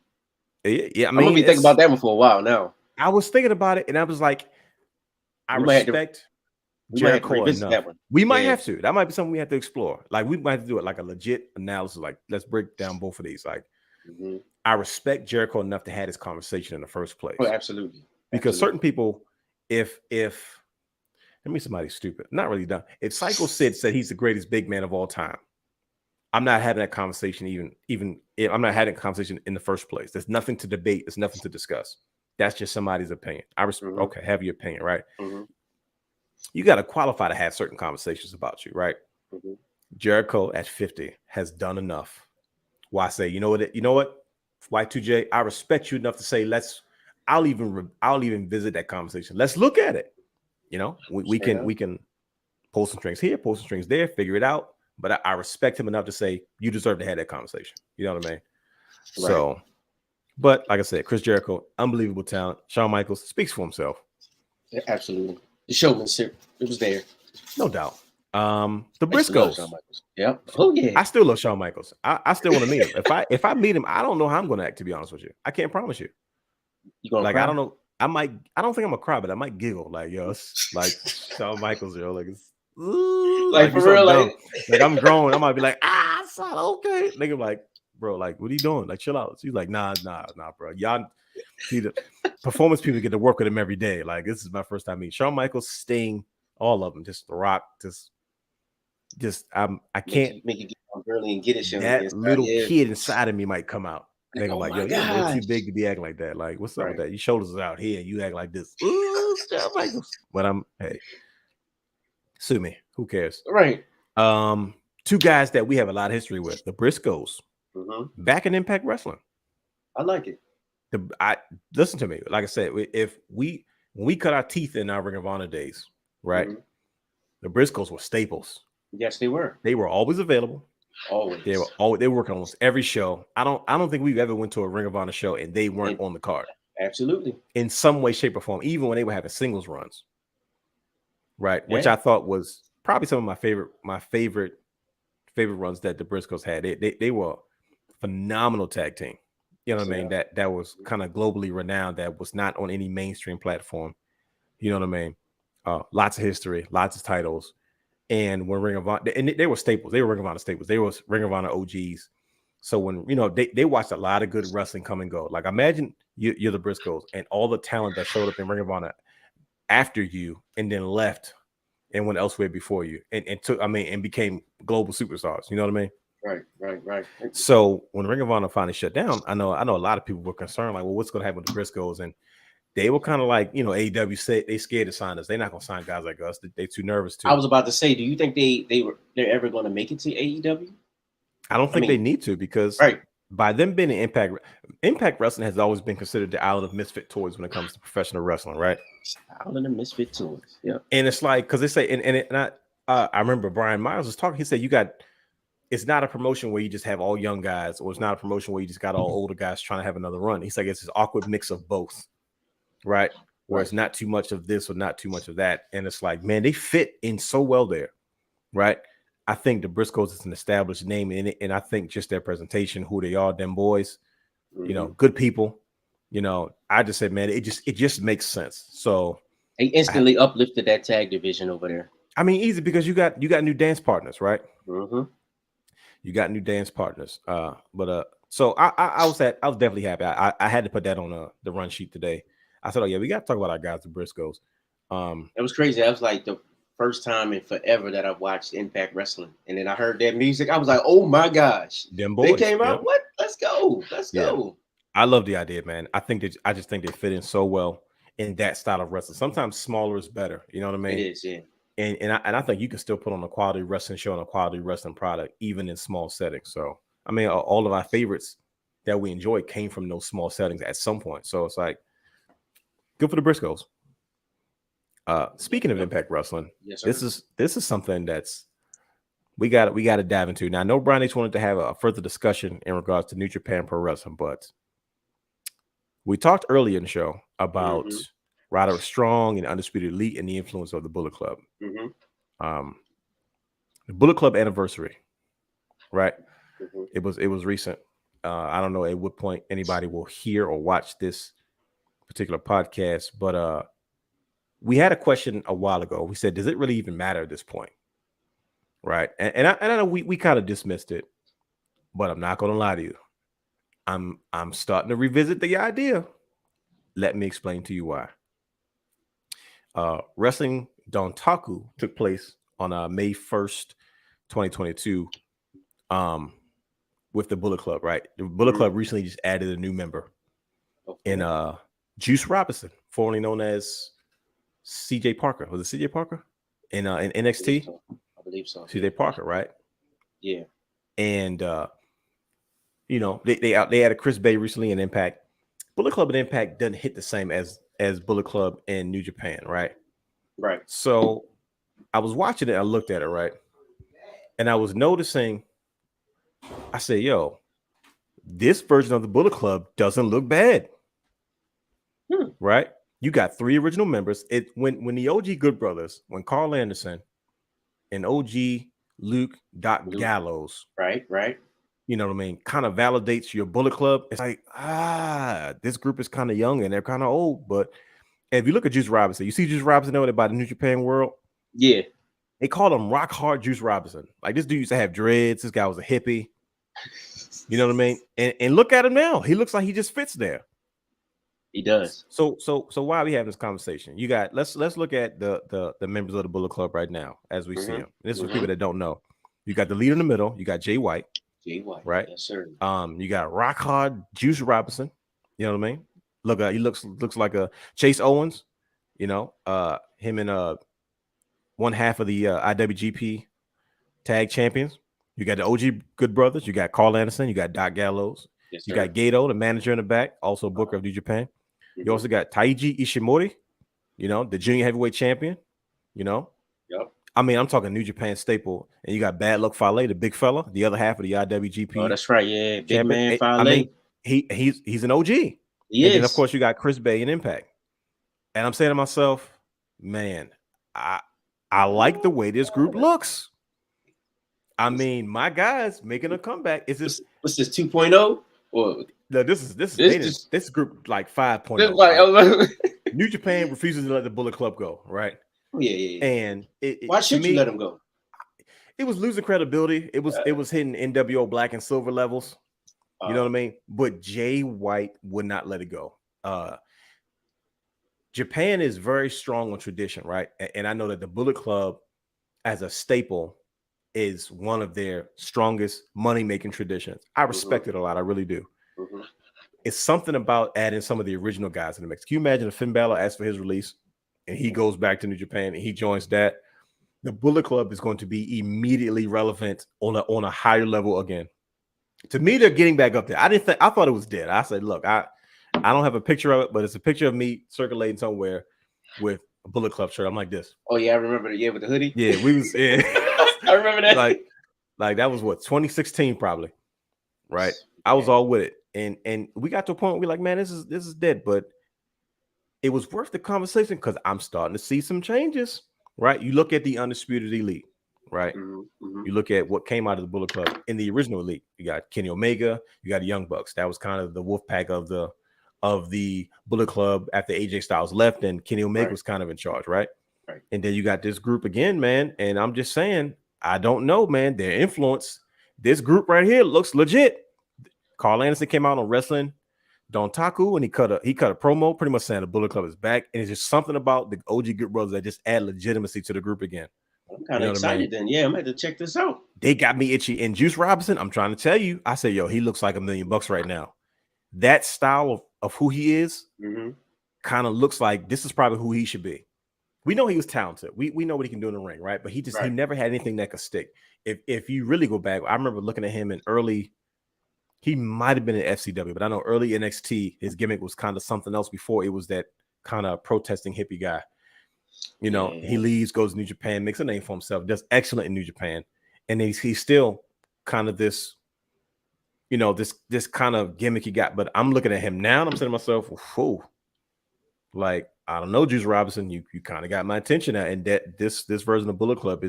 Yeah, I'm gonna be thinking about that one for a while now. I was thinking about it, and I was like, I respect Jericho enough. We might have to. That might be something we have to explore. Like we might have to do it like a legit analysis. Like let's break down both of these. Like I respect Jericho enough to have this conversation in the first place. Oh, absolutely. Because certain people, if let me somebody stupid, not really dumb. If Psycho Sid said he's the greatest big man of all time, I'm not having that conversation. Even if I'm not having a conversation in the first place. There's nothing to debate. There's nothing to discuss. That's just somebody's opinion. I respect. Okay, have your opinion, right? You got to qualify to have certain conversations about you, right? Jericho at 50 has done enough. Why say, you know what, Y2J, I respect you enough to say I'll even visit that conversation. Let's look at it. We can pull some strings here, pull some strings there, figure it out. But I respect him enough to say you deserve to have that conversation. You know what I mean? Right. So, but like I said, Chris Jericho, unbelievable talent. Shawn Michaels speaks for himself. Yeah, absolutely. The showmanship, it was there. No doubt. The Briscoes. Yeah. Oh yeah. I still love Shawn Michaels. I still want to meet him. If I meet him, I don't know how I'm going to act. To be honest with you, I can't promise you. You gonna like cry? I don't know. I don't think I'm gonna cry, but I might giggle. Like yo, it's like Shawn Michaels, yo. Like it's like for real. Like I'm grown. I might be like son, okay. Nigga, like bro, like what are you doing? Like chill out. She's like nah, bro. Y'all see the performance people get to work with him every day. Like this is my first time meeting Shawn Michaels, Sting, all of them. Just The Rock, just I can't make you get on early and get it. That little kid inside of me might come out. They're oh like, my yo, you're a little too gosh. big to be acting like that. Like, what's up with Right. that? Your shoulders are out here. You act like this. Ooh, Shawn Michaels. But hey, sue me. Who cares? Right. Two guys that we have a lot of history with, the Briscoes, back in Impact Wrestling. I like it. Listen to me. Like I said, when we cut our teeth in our Ring of Honor days, right? The Briscoes were staples. Yes, they were. They were always available. Always. They were working almost every show. I don't think we've ever went to a Ring of Honor show and they weren't on the card. Absolutely. In some way, shape, or form, even when they were having singles runs. Right. Yeah. Which I thought was probably some of my favorite runs that the Briscoes had. They were a phenomenal tag team. You know what I mean? That was kind of globally renowned, that was not on any mainstream platform. You know what I mean? Lots of history, lots of titles. And when Ring of Honor, and they were staples, they were Ring of Honor staples, they were Ring of Honor OGs. So when they watched a lot of good wrestling come and go. Like imagine you're the Briscoes and all the talent that showed up in Ring of Honor after you and then left and went elsewhere before you and became global superstars. You know what I mean? Right. So when Ring of Honor finally shut down, I know a lot of people were concerned, like, well, what's going to happen with the Briscoes? And they were kind of like, AEW said they scared to sign us. They're not going to sign guys like us. They're too nervous to. I was about to say, do you think they're ever going to make it to AEW? I don't think they need to, because by them being in Impact Wrestling has always been considered the island of misfit toys when it comes to professional wrestling, right? Island of misfit toys, yeah. And it's like, because they say, I remember Brian Myers was talking. He said, it's not a promotion where you just have all young guys, or it's not a promotion where you just got all older guys trying to have another run. He's like, it's this awkward mix of both, right? Where it's not too much of this or not too much of that. And it's like, man, they fit in so well there, right? I think the Briscoes is an established name in it, and I think just their presentation, who they are, them boys, good people. I just said, man, it just makes sense. So they instantly uplifted that tag division over there. I mean, easy, because you got new dance partners, right? You got new dance partners. So I was definitely happy. I had to put that on the run sheet today. I said, oh yeah, we got to talk about our guys, the Briscoes. It was crazy. That was like the first time in forever that I've watched Impact Wrestling, and then I heard that music. I was like, oh my gosh, them boys, they came out. What? Let's go. I love the idea, man. I just think they fit in so well in that style of wrestling. Sometimes smaller is better. You know what I mean? It is, yeah. And I think you can still put on a quality wrestling show and a quality wrestling product, even in small settings. So, I mean, all of our favorites that we enjoy came from those small settings at some point. So it's like, good for the Briscoes. Speaking of Impact Wrestling, yes, this is something that's we got to dive into. Now, I know Brian H wanted to have a further discussion in regards to New Japan Pro Wrestling, but we talked earlier in the show about Roderick Strong and Undisputed Elite and the influence of the Bullet Club. The Bullet Club anniversary, right? It was recent. I don't know at what point anybody will hear or watch this particular podcast, but we had a question a while ago. We said, does it really even matter at this point? Right. And I know we kind of dismissed it, but I'm not going to lie to you. I'm starting to revisit the idea. Let me explain to you why. Wrestling Dontaku took place on May 1st, 2022, with the Bullet Club, right? The Bullet Club recently just added a new member in Juice Robinson, formerly known as CJ Parker. Was it CJ Parker in NXT? I believe so. CJ Parker, right? Yeah. And they added Chris Bay recently in Impact. Bullet Club and Impact doesn't hit the same as Bullet Club in New Japan, right? Right. So I was watching it, I looked at it, right? And I was noticing, I said, yo, this version of the Bullet Club doesn't look bad. Right? You got 3 original members. When the OG Good Brothers, when Carl Anderson and OG Luke Gallows, right, you know what I mean, kind of validates your Bullet Club. It's like, this group is kind of young and they're kind of old. But if you look at Juice Robinson, you see Juice Robinson over there by the New Japan World. Yeah, they called him Rock Hard Juice Robinson. Like, this dude used to have dreads. This guy was a hippie. You know what I mean? And look at him now. He looks like he just fits there. He does. So why are we having this conversation? You got let's look at the members of the Bullet Club right now as we see them. This is for people that don't know. You got the leader in the middle. You got Jay White. Jay White, right? Yes, sir. You got Rock Hard Juice Robinson. You know what I mean? Look, he looks like a Chase Owens. You know, him and one half of the IWGP Tag Champions. You got the OG Good Brothers. You got Carl Anderson. You got Doc Gallows. Yes, you sir. got Gato, the manager in the back, also Booker of New Japan. Mm-hmm. You also got Taiji Ishimori, you know, the junior heavyweight champion. You know, Yep. I mean, I'm talking New Japan staple. And you got Bad Luck Fale, the big fella, the other half of the IWGP. Oh, that's right. Yeah, big champion. man Fale. I mean, he's an OG. He and then of course you got Chris Bay in Impact. And I'm saying to myself, man, I like the way this group looks. I mean, my guys making a comeback. Is this what's this 2.0? Or no, this group like 5.0. Like, New Japan refuses to let the Bullet Club go, right? Yeah. And why should you let them go? It was losing credibility. It was hitting NWO black and silver levels. You know what I mean? But Jay White would not let it go. Japan is very strong on tradition, right? And I know that the Bullet Club as a staple is one of their strongest money-making traditions. I respect it a lot. I really do. Mm-hmm. It's something about adding some of the original guys in the mix. Can you imagine if Finn Balor asks for his release and he goes back to New Japan and he joins that? The Bullet Club is going to be immediately relevant on a higher level again. To me, they're getting back up there. I thought it was dead. I said, look, I don't have a picture of it, but it's a picture of me circulating somewhere with a Bullet Club shirt. I'm like this. Oh yeah, I remember the with the hoodie. Yeah, we was. Yeah. I remember that. Like that was what 2016 probably, right? I was all with it, and we got to a point where we're like, man, this is dead, but it was worth the conversation because I'm starting to see some changes, right? You look at the Undisputed Elite, right? Mm-hmm. You look at what came out of the Bullet Club in the original Elite. You got Kenny Omega, you got the Young Bucks. That was kind of the wolf pack of the Bullet Club after AJ Styles left, and Kenny Omega was kind of in charge, right? Right. And then you got this group again, man. And I'm just saying, I don't know, man. Their influence, this group right here looks legit. Carl Anderson came out on Wrestling Dontaku and he cut a promo pretty much saying the Bullet Club is back. And it's just something about the OG Good Brothers that just add legitimacy to the group again. I'm kind of excited then. Yeah, I'm going to have to check this out. They got me itchy. And Juice Robinson, I'm trying to tell you, I say, yo, he looks like $1 million right now. That style of who he is kind of looks like this is probably who he should be. We know he was talented. We know what he can do in the ring, right? But he never had anything that could stick. If you really go back, I remember looking at him in early, he might have been in FCW, but I know early NXT, his gimmick was kind of something else before it was that kind of protesting hippie guy. You know, he leaves, goes to New Japan, makes a name for himself, does excellent in New Japan. And he's still kind of this, you know, this kind of gimmick he got. But I'm looking at him now and I'm saying to myself, whoa, like, I don't know, Juice Robinson, you kind of got my attention now. And that this version of Bullet Club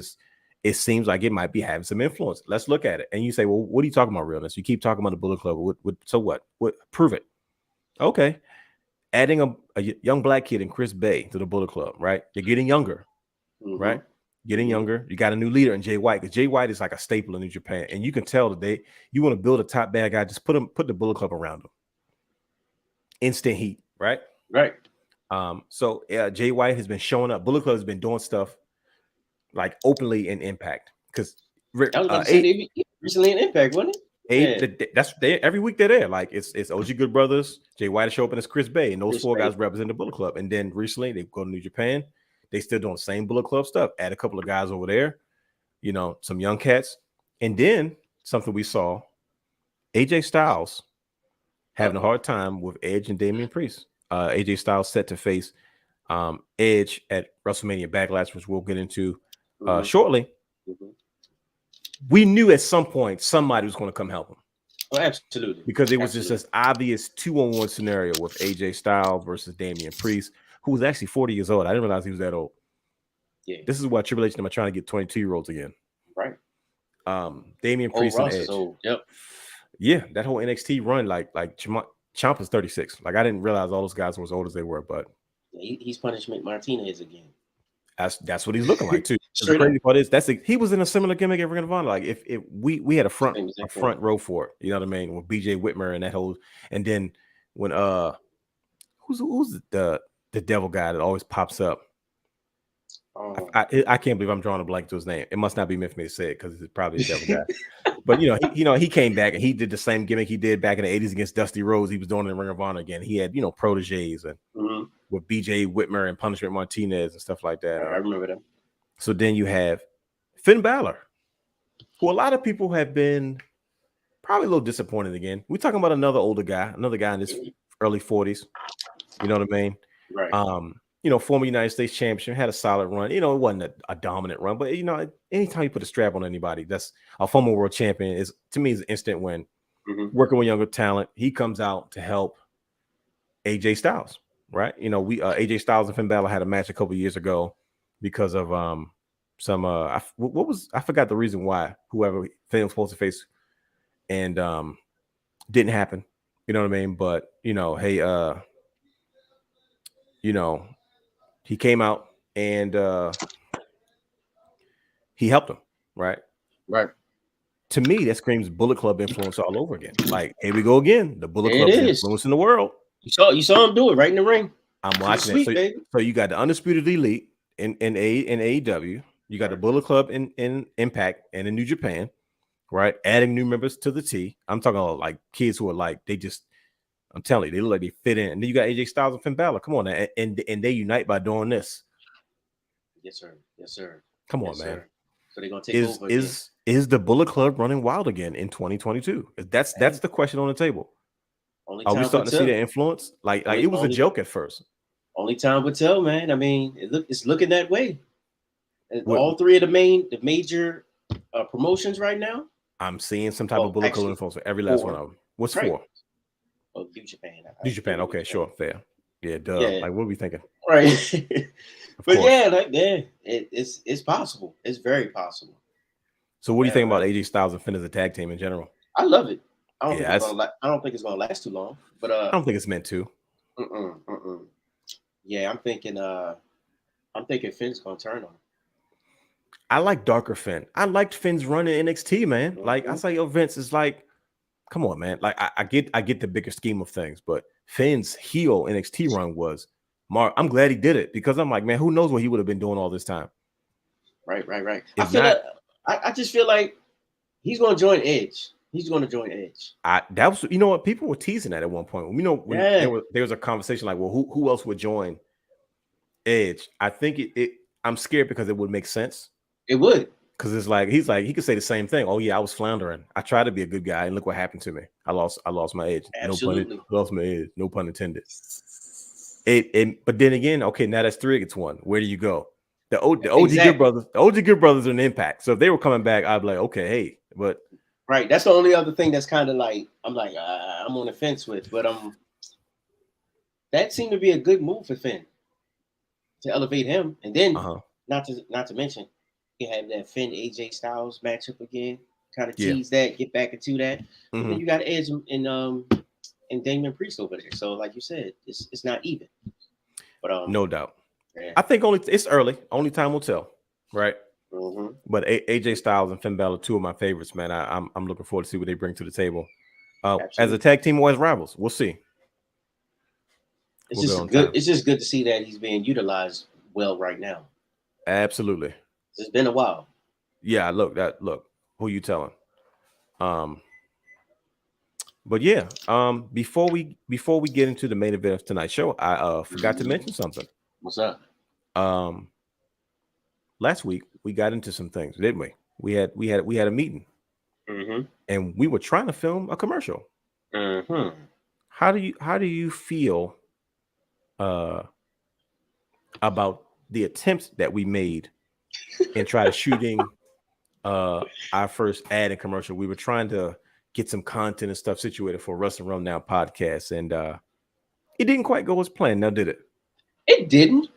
it seems like it might be having some influence. Let's look at it. And you say, well, what are you talking about, realness? You keep talking about the Bullet Club. So what? Prove it. Okay. Adding a young black kid and Chris Bay to the Bullet Club, right? You're getting younger, right? Getting younger. You got a new leader in Jay White, because Jay White is like a staple in New Japan. And you can tell that you want to build a top bad guy, just put the Bullet Club around him. Instant heat, right? Right. So Jay White has been showing up. Bullet Club has been doing stuff like openly in Impact, because recently in Impact, wasn't it? That's every week they're there. Like it's OG Good Brothers, Jay White show up, and it's Chris Bay, and those four guys represent the Bullet Club. And then recently they go to New Japan, they still doing the same Bullet Club stuff. Add a couple of guys over there, you know, some young cats, and then something we saw: AJ Styles having a hard time with Edge and Damian Priest. AJ Styles set to face Edge at WrestleMania Backlash, which we'll get into shortly. We knew at some point somebody was going to come help him. Oh, absolutely. Because it was just this obvious 2-on-1 scenario with AJ Styles versus Damian Priest, who was actually 40 years old. I didn't realize he was that old. Yeah. This is why Triple H and them are trying to get 22-year-olds again. Right. Damian Priest and Edge. Yep. Yeah, that whole NXT run, like Ciampa is 36. Like, I didn't realize all those guys were as old as they were, but he's Punishment Martinez again. That's what he's looking like too. The crazy part is he was in a similar gimmick at Ring of Honor. Like if we had a front row for it, you know what I mean? With BJ Whitmer and that whole, and then when who's the devil guy that always pops up? I can't believe I'm drawing a blank to his name. It must not be meant for me to say it because it's probably a devil guy. But he came back and he did the same gimmick he did back in the 80s against Dusty Rhodes. He was doing it in Ring of Honor again. He had proteges and with BJ Whitmer and Punishment Martinez and stuff like that. I remember that. So then you have Finn Balor, who a lot of people have been probably a little disappointed again. We're talking about another older guy, another guy in his early 40s. You know what I mean? Right. Former United States champion, had a solid run. It wasn't a dominant run, but anytime you put a strap on anybody, that's a former world champion is an instant win. Working with younger talent, he comes out to help AJ Styles, right? AJ Styles and Finn Balor had a match a couple years ago because of I forgot the reason why whoever Finn was supposed to face and didn't happen. You know what I mean? But hey, he came out and he helped him, right? Right. To me, that screams Bullet Club influence all over again. Like, here we go again. The Bullet Club influence in the world. You saw him do it right in the ring. I'm watching it. So you got the Undisputed Elite in AEW. You got the Bullet Club in Impact and in New Japan, right? Adding new members to the T. I'm talking about like kids who are like I'm telling you, they look like they fit in. And then you got AJ Styles and Finn Balor. Come on, now. And they unite by doing this. Yes, sir. Yes, sir. Come on, man. Sir. So they're gonna take over. Is the Bullet Club running wild again in 2022? That's the question on the table. Are we starting to see the influence? Like it was a joke at first. Only time will tell, man. I mean, it's looking that way. All three of the major promotions right now. I'm seeing some type of Bullet Club influence for every last one of them. What's right. 4? Oh, New Japan. New Japan. Okay, sure, fair. Yeah, duh. Yeah. Like, what are we thinking? Right. But it's possible. It's very possible. So, what do you think about AJ Styles and Finn as a tag team in general? I love it. I don't think it's gonna last too long. But I don't think it's meant to. Yeah, I'm thinking Finn's gonna turn on him. I like darker Finn. I liked Finn's run in NXT, man. Like I say, Vince is like, come on, man. Like I get the bigger scheme of things, but Finn's heel NXT run was I'm glad he did it because I'm like, man, who knows what he would have been doing all this time. Right. I just feel like he's going to join Edge. He's going to join Edge. That was, what people were teasing that at one point. There was a conversation like, well, who else would join Edge? I think I'm scared because it would make sense. It would. Because it's like he could say the same thing. Oh yeah, I was floundering. I tried to be a good guy, and look what happened to me. I lost my edge. Absolutely. Lost my edge. No pun intended. But then again, okay, now that's 3 against 1. Where do you go? The OG Good Brothers. The OG Good Brothers are an Impact. So if they were coming back, I'd be like, okay, hey, but right. That's the only other thing that's kind of like I'm on the fence with, but that seemed to be a good move for Finn to elevate him, and then not to mention. You have that Finn AJ Styles matchup again, kind of tease that, get back into that. And then you got Edge and Damian Priest over there. So, like you said, it's not even. But no doubt. Yeah. I think it's early. Only time will tell, right? But AJ Styles and Finn Balor, 2 of my favorites, man. I'm looking forward to see what they bring to the table. As a tag team or as rivals, we'll see. It's just good to see that he's being utilized well right now. Absolutely. It's been a while. Yeah, look, who you telling? But yeah, before we get into the main event of tonight's show, I forgot to mention something. What's up? Last week we got into some things, didn't we? We had a meeting, and we were trying to film a commercial. How do you feel about the attempts that we made and try to shooting our first ad and commercial? We were trying to get some content and stuff situated for Wrestling Wrealm Now podcast, and it didn't quite go as planned. Now, did it? It didn't.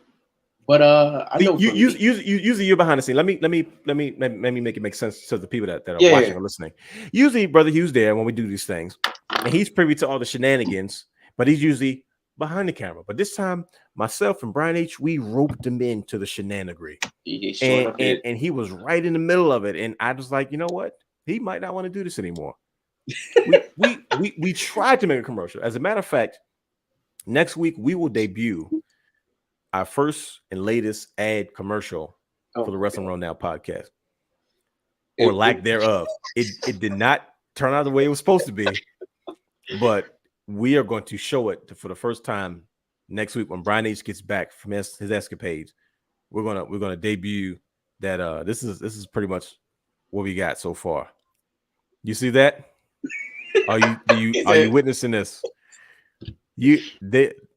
But I know usually you're behind the scene. Let me make it make sense to the people that are watching or listening. Usually, Brother Hugh's there when we do these things, and he's privy to all the shenanigans, but he's usually behind the camera. But this time, myself and Brian H, we roped him into the shenanigery. And he was right in the middle of it. And I was like, you know what? He might not want to do this anymore. we tried to make a commercial. As a matter of fact, next week we will debut our first and latest ad commercial for the Wrestling Wrealm Now podcast. or lack thereof. It did not turn out the way it was supposed to be, but we are going to show it for the first time next week when Brian H gets back from his escapades. We're gonna debut that. This is pretty much what we got so far. You see that? Are you witnessing this?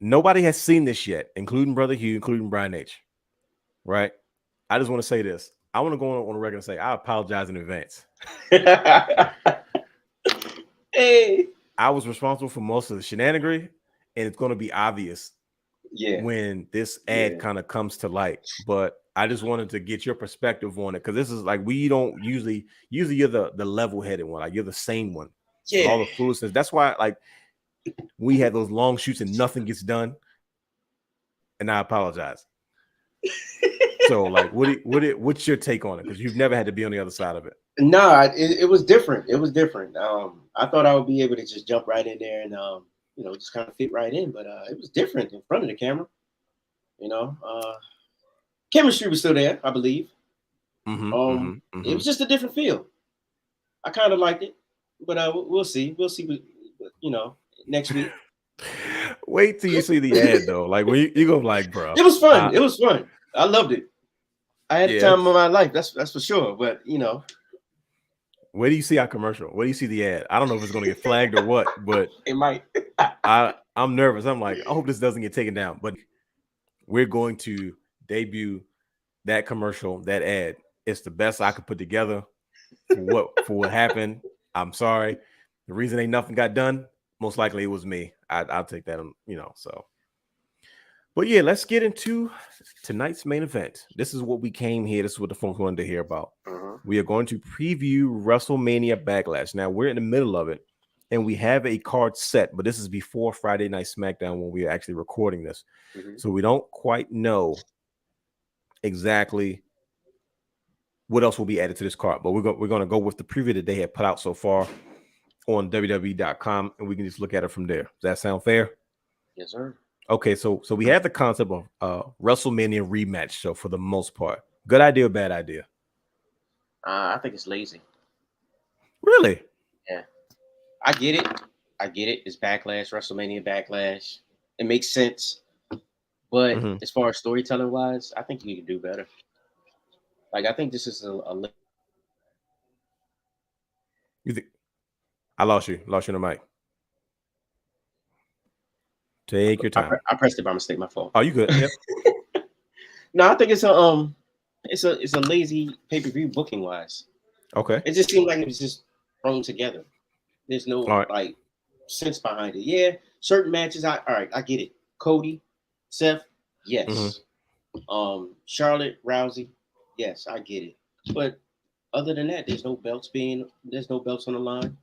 Nobody has seen this yet, including Brother Hugh, including Brian H. Right? I just want to say this. I want to go on the record and say I apologize in advance. Hey, I was responsible for most of the shenanigery, and it's going to be obvious when this ad kind of comes to light. But I just wanted to get your perspective on it, because this is like, we don't usually you're the level-headed one, like you're the sane one. Yeah, all the foolishness. That's why, like, we had those long shoots and nothing gets done, and I apologize. So, like, what's your take on it? Because you've never had to be on the other side of it. No, it was different. It was different. I thought I would be able to just jump right in there and just kind of fit right in, but it was different in front of the camera. Chemistry was still there, I believe. It was just a different feel. I kind of liked it, but we'll see. We'll see. Next week. Wait till you see the ad, though. Like, when you go, like, bro, it was fun. It was fun. I loved it. I had the time of my life. That's for sure. But where do you see our commercial? Where do you see the ad? I don't know if it's going to get flagged or what, but it might. I'm nervous. I'm like, I hope this doesn't get taken down. But we're going to debut that commercial, that ad. It's the best I could put together for what happened. I'm sorry. The reason ain't nothing got done, most likely it was me. I'll take that, so. But yeah, let's get into tonight's main event. This is what we came here. This is what the folks wanted to hear about. We are going to preview WrestleMania Backlash. Now, we're in the middle of it, and we have a card set, but this is before Friday Night SmackDown when we are actually recording this. So we don't quite know exactly what else will be added to this card. But we're going to go with the preview that they have put out so far on WWE.com, and we can just look at it from there. Does that sound fair? Yes, sir. Okay, so we have the concept of WrestleMania rematch show for the most part. Good idea or bad idea? I think it's lazy. Really? Yeah. I get it. It's Backlash, WrestleMania Backlash. It makes sense. But as far as storytelling wise, I think you can do better. Like, I think this is a You think? I lost you. Lost you on the mic. Take your time. I pressed it by mistake. My fault. Oh, you good? Yep. No, I think it's a lazy pay-per-view booking wise. Okay. It just seemed like it was just thrown together. There's no like sense behind it. Yeah, certain matches. I get it. Cody, Seth, yes. Charlotte, Rousey, yes, I get it. But other than that, there's no belts on the line.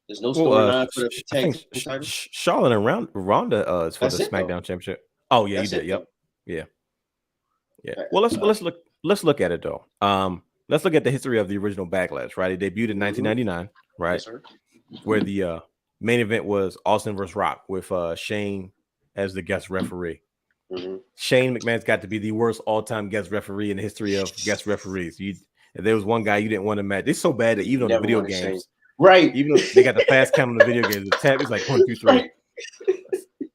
There's no storyline for the tag title. Charlotte and Ronda is for the SmackDown Championship. Oh yeah, you did. Yep. Yeah. Well, let's look at it though. Let's look at the history of the original Backlash. Right, it debuted in 1999. Right, yes, sir. Where the main event was Austin vs. Rock with Shane as the guest referee. Shane McMahon's got to be the worst all-time guest referee in the history of guest referees. If there was one guy you didn't want to match, it's so bad that even on the video games. Right. Even though they got the fast count on the video games, the tab is like 1, 2, 3. Right.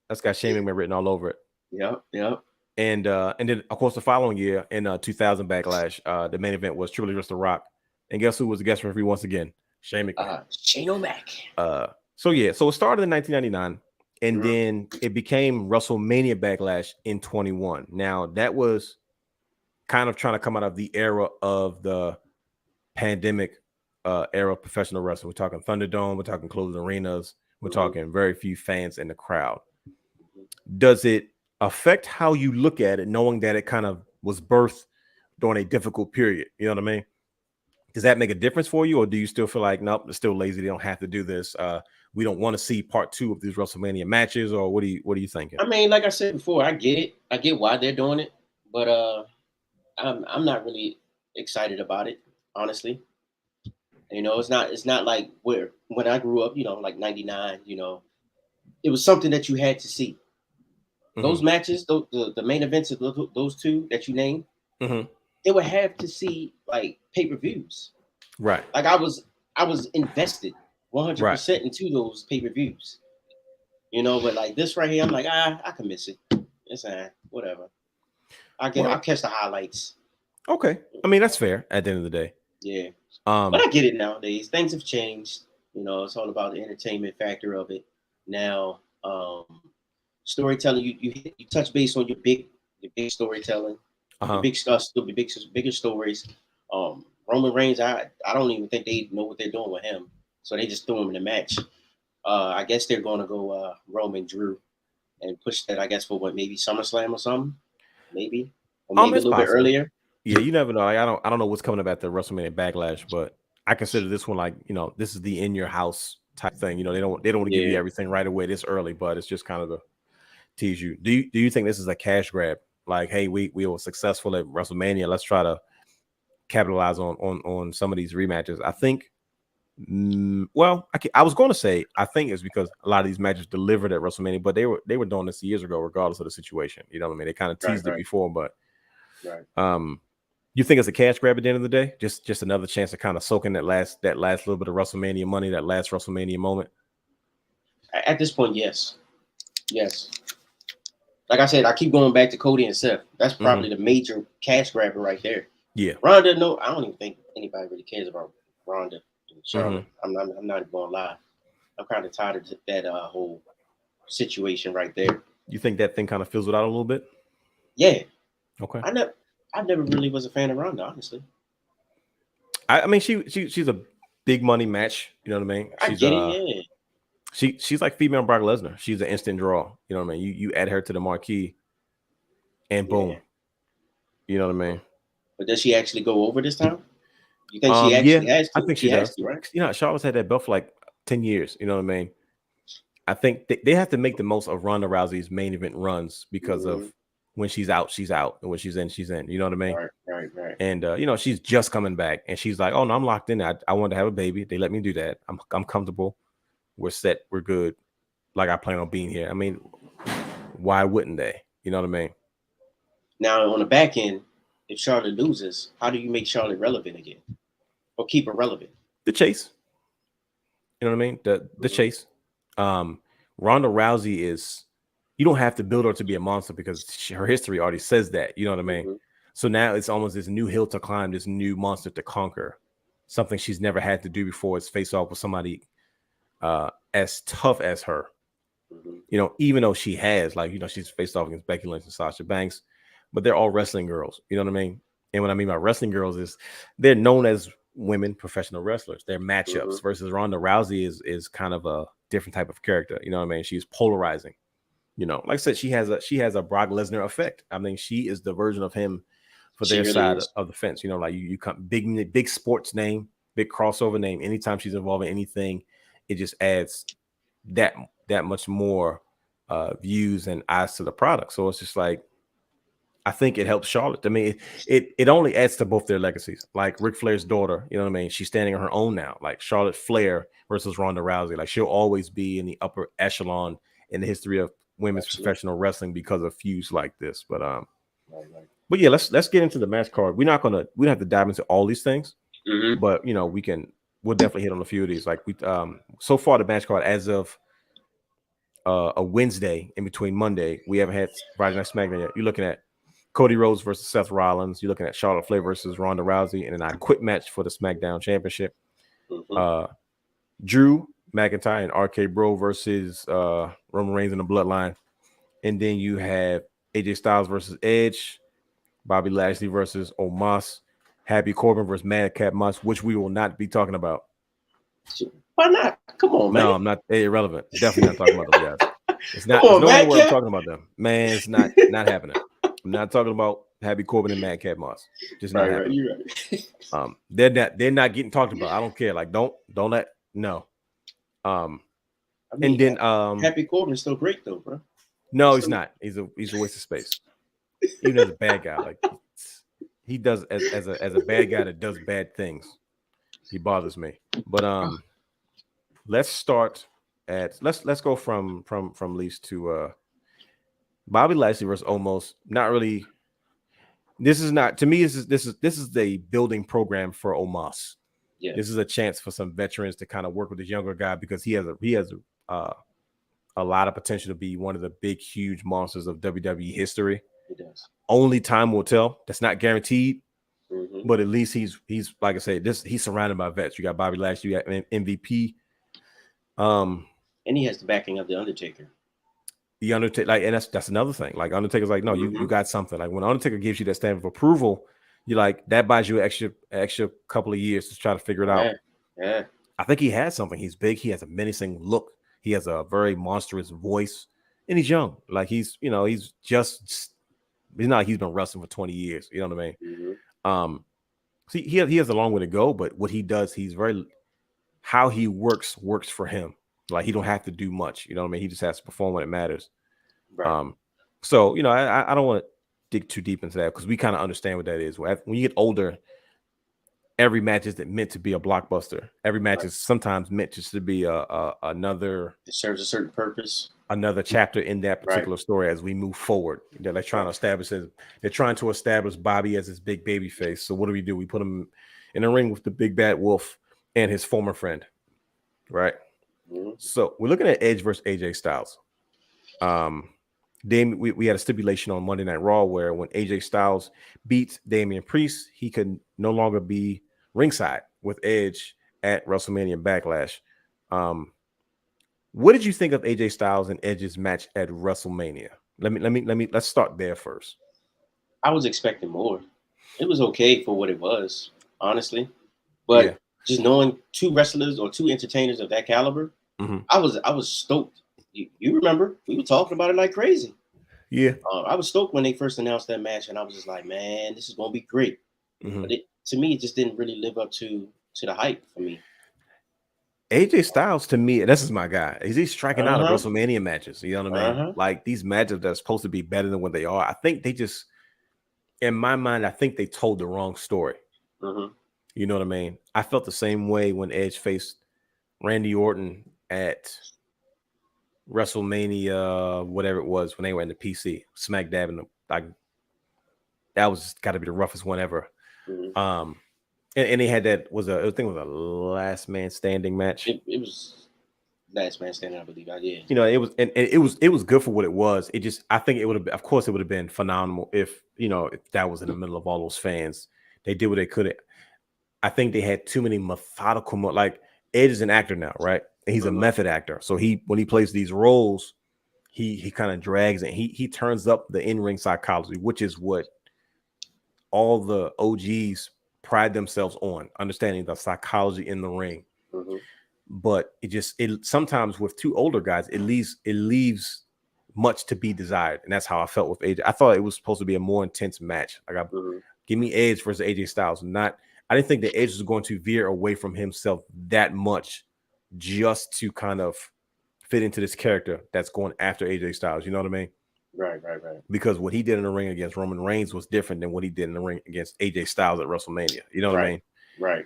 That's got Shane McMahon written all over it. Yep. And then of course the following year in 2000 Backlash, the main event was Triple H vs. The Rock. And guess who was the guest referee once again? Shane McMahon. Shane O'Mac. So it started in 1999, and then it became WrestleMania Backlash in 21. Now that was kind of trying to come out of the era of the pandemic era of professional wrestling. We're talking Thunderdome, we're talking closed arenas, we're talking very few fans in the crowd. Does it affect how you look at it, knowing that it kind of was birthed during a difficult period? You know what I mean? Does that make a difference for you, or do you still feel like, nope, they're still lazy, they don't have to do this? We don't want to see part 2 of these WrestleMania matches, or what are you thinking? I mean, like I said before, I get it. I get why they're doing it, but I'm not really excited about it, honestly. It's not like when I grew up, like 99, it was something that you had to see. Those matches, the main events of those two that you named, they would have to see like pay-per-views. Right. Like I was invested 100% into those pay-per-views. You know, but like this right here, I'm like, I can miss it. It's whatever. I'll catch the highlights. Okay. I mean, that's fair at the end of the day. Yeah. But I get it nowadays. Things have changed. You know, it's all about the entertainment factor of it. Now, storytelling, you touch base on your big storytelling, bigger stories. Roman Reigns, I don't even think they know what they're doing with him. So they just threw him in the match. I guess they're gonna go Roman Drew and push that, I guess, for what, maybe SummerSlam or something? Maybe. Or maybe a little bit earlier. Yeah, you never know. Like, I don't know what's coming up at the WrestleMania Backlash, but I consider this one like, you know, this is the in your house type thing. You know, they don't want to give you everything right away this early, but it's just kind of to tease you. Do you think this is a cash grab? Like, hey, we were successful at WrestleMania. Let's try to capitalize on some of these rematches. I think. Well, I was going to say I think it's because a lot of these matches delivered at WrestleMania, but they were doing this years ago, regardless of the situation. You know what I mean? They kind of teased it before, but you think it's a cash grab at the end of the day? Just another chance to kind of soak in that last little bit of WrestleMania money, that last WrestleMania moment. At this point, yes. Like I said, I keep going back to Cody and Seth. That's probably the major cash grabber right there. Yeah. Ronda, no, I don't even think anybody really cares about Ronda. Charlotte. I'm not even going to lie. I'm kind of tired of that whole situation right there. You think that thing kind of fizzled out a little bit? Yeah. Okay. I never really was a fan of Ronda, honestly. I mean, she's a big money match. You know what I mean? I get it. Yeah. She's like female Brock Lesnar. She's an instant draw. You know what I mean? You add her to the marquee, and boom. You know what I mean? But does she actually go over this time? You think she actually has to? I think she does. To, right? You know, Charlotte's had that belt for like 10 years. You know what I mean? I think they have to make the most of Ronda Rousey's main event runs because of when she's out, and when she's in, she's in. You know what I mean? Right. And you know, she's just coming back, and she's like, "Oh no, I'm locked in. I wanted to have a baby. They let me do that. I'm comfortable. We're set. We're good. Like I plan on being here. I mean, why wouldn't they? You know what I mean?" Now on the back end, if Charlotte loses, how do you make Charlotte relevant again? Or keep her relevant? The chase. You know what I mean? The chase. Ronda Rousey is, you don't have to build her to be a monster because her history already says that. You know what I mean? So now it's almost this new hill to climb, this new monster to conquer. Something she's never had to do before is face off with somebody as tough as her. You know, even though she has, like, you know, she's faced off against Becky Lynch and Sasha Banks, but they're all wrestling girls. You know what I mean? And what I mean by wrestling girls is they're known as women professional wrestlers. Their matchups versus Ronda Rousey is kind of a different type of character. You know what I mean? She's polarizing. You know, like I said, she has a Brock Lesnar effect. I mean, she is the version of him for their side of the fence. You know, like you come big sports name, big crossover name. Anytime she's involved in anything, it just adds that much more views and eyes to the product. So it's just like, I think it helps Charlotte. I mean, it only adds to both their legacies. Like Ric Flair's daughter, you know what I mean? She's standing on her own now. Like Charlotte Flair versus Ronda Rousey. Like she'll always be in the upper echelon in the history of women's professional wrestling because of feuds like this. But but yeah, let's get into the match card. We don't have to dive into all these things, but you know, we'll definitely hit on a few of these. Like we so far the match card as of a Wednesday in between Monday, we haven't had Friday Night SmackDown yet. You're looking at Cody Rhodes versus Seth Rollins. You're looking at Charlotte Flair versus Ronda Rousey in an I Quit match for the SmackDown Championship. Drew McIntyre and RK Bro versus Roman Reigns and the Bloodline. And then you have AJ Styles versus Edge, Bobby Lashley versus Omos, Happy Corbin versus Madcap Moss, which we will not be talking about. Why not? Come on, man. No, I'm not. Irrelevant. Definitely not talking about those guys. It's not. There's no way I'm talking about them. Man, it's not happening. I'm not talking about Happy Corbin and Madcap Moss. Just not happening. You're right. They're not getting talked about. I don't care. Like, don't let no. I mean, and then Happy Corbin's still great though, bro. No, he's not. He's a waste of space. Even as a bad guy, like he does as a bad guy that does bad things. He bothers me. But let's go from least to Bobby Lashley versus Omos. Not really. This is not, to me. This is the building program for Omos. Yeah. This is a chance for some veterans to kind of work with this younger guy because he has a lot of potential to be one of the big, huge monsters of WWE history. He does. Only time will tell. That's not guaranteed, Mm-hmm. but at least he's like I said, he's surrounded by vets. You got Bobby Lashley, you got MVP. And he has the backing of the Undertaker. The Undertaker, like, and that's another thing. Like Undertaker's like, no, you got something. Like when Undertaker gives you that stamp of approval, you like that buys you an extra couple of years to try to figure it out. Yeah. I think he has something. He's big. He has a menacing look. He has a very monstrous voice, and he's young. Like he's not. He's been wrestling for 20 years. You know what I mean? Mm-hmm. See, he has a long way to go, but what he does, how he works for him. Like he don't have to do much. You know what I mean? He just has to perform when it matters. Right. So I don't want to dig too deep into that because we kind of understand what that is. When you get older, every match isn't meant to be a blockbuster. Every match is sometimes meant just to be another. It serves a certain purpose. Another chapter in that particular story as we move forward. They're trying to establish Bobby as his big baby face. So what do? We put him in a ring with the big bad wolf and his former friend, right? Mm-hmm. So we're looking at Edge versus AJ Styles. We had a stipulation on Monday Night Raw where when AJ Styles beats Damian Priest, he could no longer be ringside with Edge at WrestleMania Backlash. What did you think of AJ Styles and Edge's match at WrestleMania? Let's start there first. I was expecting more. It was okay for what it was, honestly. But just knowing two wrestlers or two entertainers of that caliber, I was stoked. You remember we were talking about it like crazy. Yeah, I was stoked when they first announced that match, and I was just like, man, this is gonna be great. But to me, it just didn't really live up to the hype for me. AJ Styles, to me, this is my guy. He's striking out at WrestleMania matches. You know what I mean? Like these matches that are supposed to be better than what they are. I think they just, in my mind, I think they told the wrong story. You know what I mean? I felt the same way when Edge faced Randy Orton at WrestleMania, whatever it was, when they were in the PC, smack dab in the, like, that was got to be the roughest one ever. And they had that I think it was a last man standing match. It was last man standing, I believe. Yeah. You know, it was, and it was good for what it was. It just, I think it would have been, of course, it would have been phenomenal if that was in the middle of all those fans. They did what they could. I think they had too many methodical, like Edge is an actor now, right? And he's a method actor. So when he plays these roles, he kind of drags and he turns up the in-ring psychology, which is what all the OGs pride themselves on, understanding the psychology in the ring. But it sometimes with two older guys, it leaves much to be desired, and that's how I felt with AJ. I thought it was supposed to be a more intense match. Like, give me Edge versus AJ Styles. I didn't think that Edge was going to veer away from himself that much just to kind of fit into this character that's going after AJ Styles. You know what I mean? Right. Because what he did in the ring against Roman Reigns was different than what he did in the ring against AJ Styles at WrestleMania. You know what I mean? Right.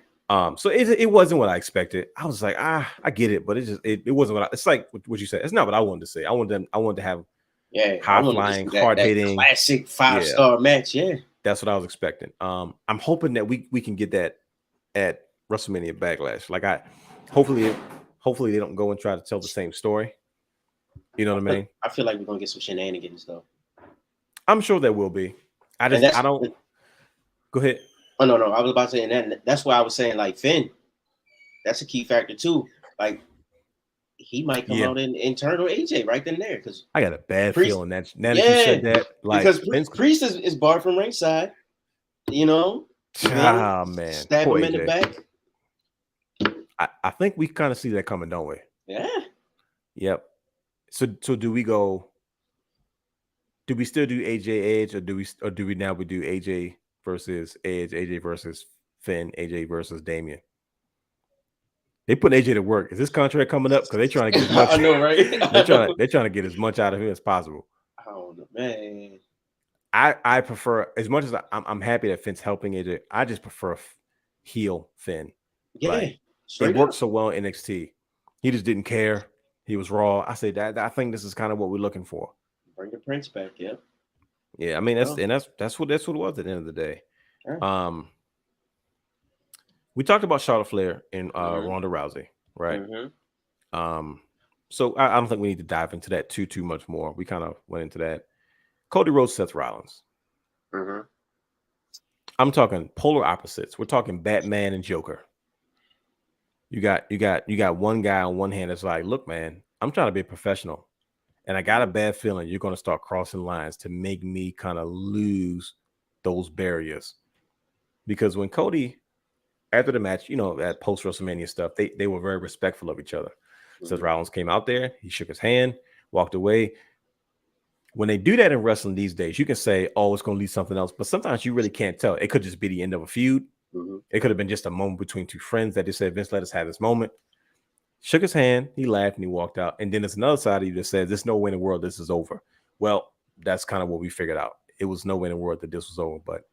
So it wasn't what I expected. I was like, I get it, but it wasn't what it's like what you said. It's not what I wanted to say. I wanted to have high flying, hard hitting, classic 5-star match. Yeah, that's what I was expecting. I'm hoping that we can get that at WrestleMania Backlash. Like hopefully they don't go and try to tell the same story. You know what I mean? I feel like we're gonna get some shenanigans though. I'm sure there will be. I don't. Go ahead. Oh no, I was about to say that. That's why I was saying like Finn. That's a key factor too. Like he might come out and turn on AJ right then and there because I got a bad feeling that now that you said that, like, because Priest is barred from ringside. You know. Man, stab him in the back. I think we kind of see that coming, don't we? Yeah. Yep. So do we still do AJ Edge, or do we now do AJ versus Edge, AJ versus Finn, AJ versus Damian? They put AJ to work. Is this contract coming up? Because they're trying to get as much. I know, right? they're trying to get as much out of him as possible. I don't know, man. I prefer, as much as I'm happy that Finn's helping AJ, I just prefer heel Finn. Yeah, like, it worked so well in NXT. He just didn't care. He was raw. I say that I think this is kind of what we're looking for. Bring the Prince back, yeah. Yeah, I mean that's what it was at the end of the day. Yeah. we talked about Charlotte Flair and Ronda Rousey, right? So I don't think we need to dive into that too much more. We kind of went into that. Cody Rhodes, Seth Rollins. I'm talking polar opposites. We're talking Batman and Joker. You got one guy on one hand that's like, look, man, I'm trying to be a professional, and I got a bad feeling you're going to start crossing lines to make me kind of lose those barriers. Because when Cody, after the match, that post WrestleMania stuff, they were very respectful of each other. Seth Rollins came out there, he shook his hand, walked away. When they do that in wrestling these days, you can say, oh, it's going to lead something else. But sometimes you really can't tell. It could just be the end of a feud. It could have been just a moment between two friends that they said, Vince, let us have this moment. Shook his hand, he laughed, and he walked out. And then there's another side of you that says, there's no way in the world this is over. Well, that's kind of what we figured out. It was no way in the world that this was over. But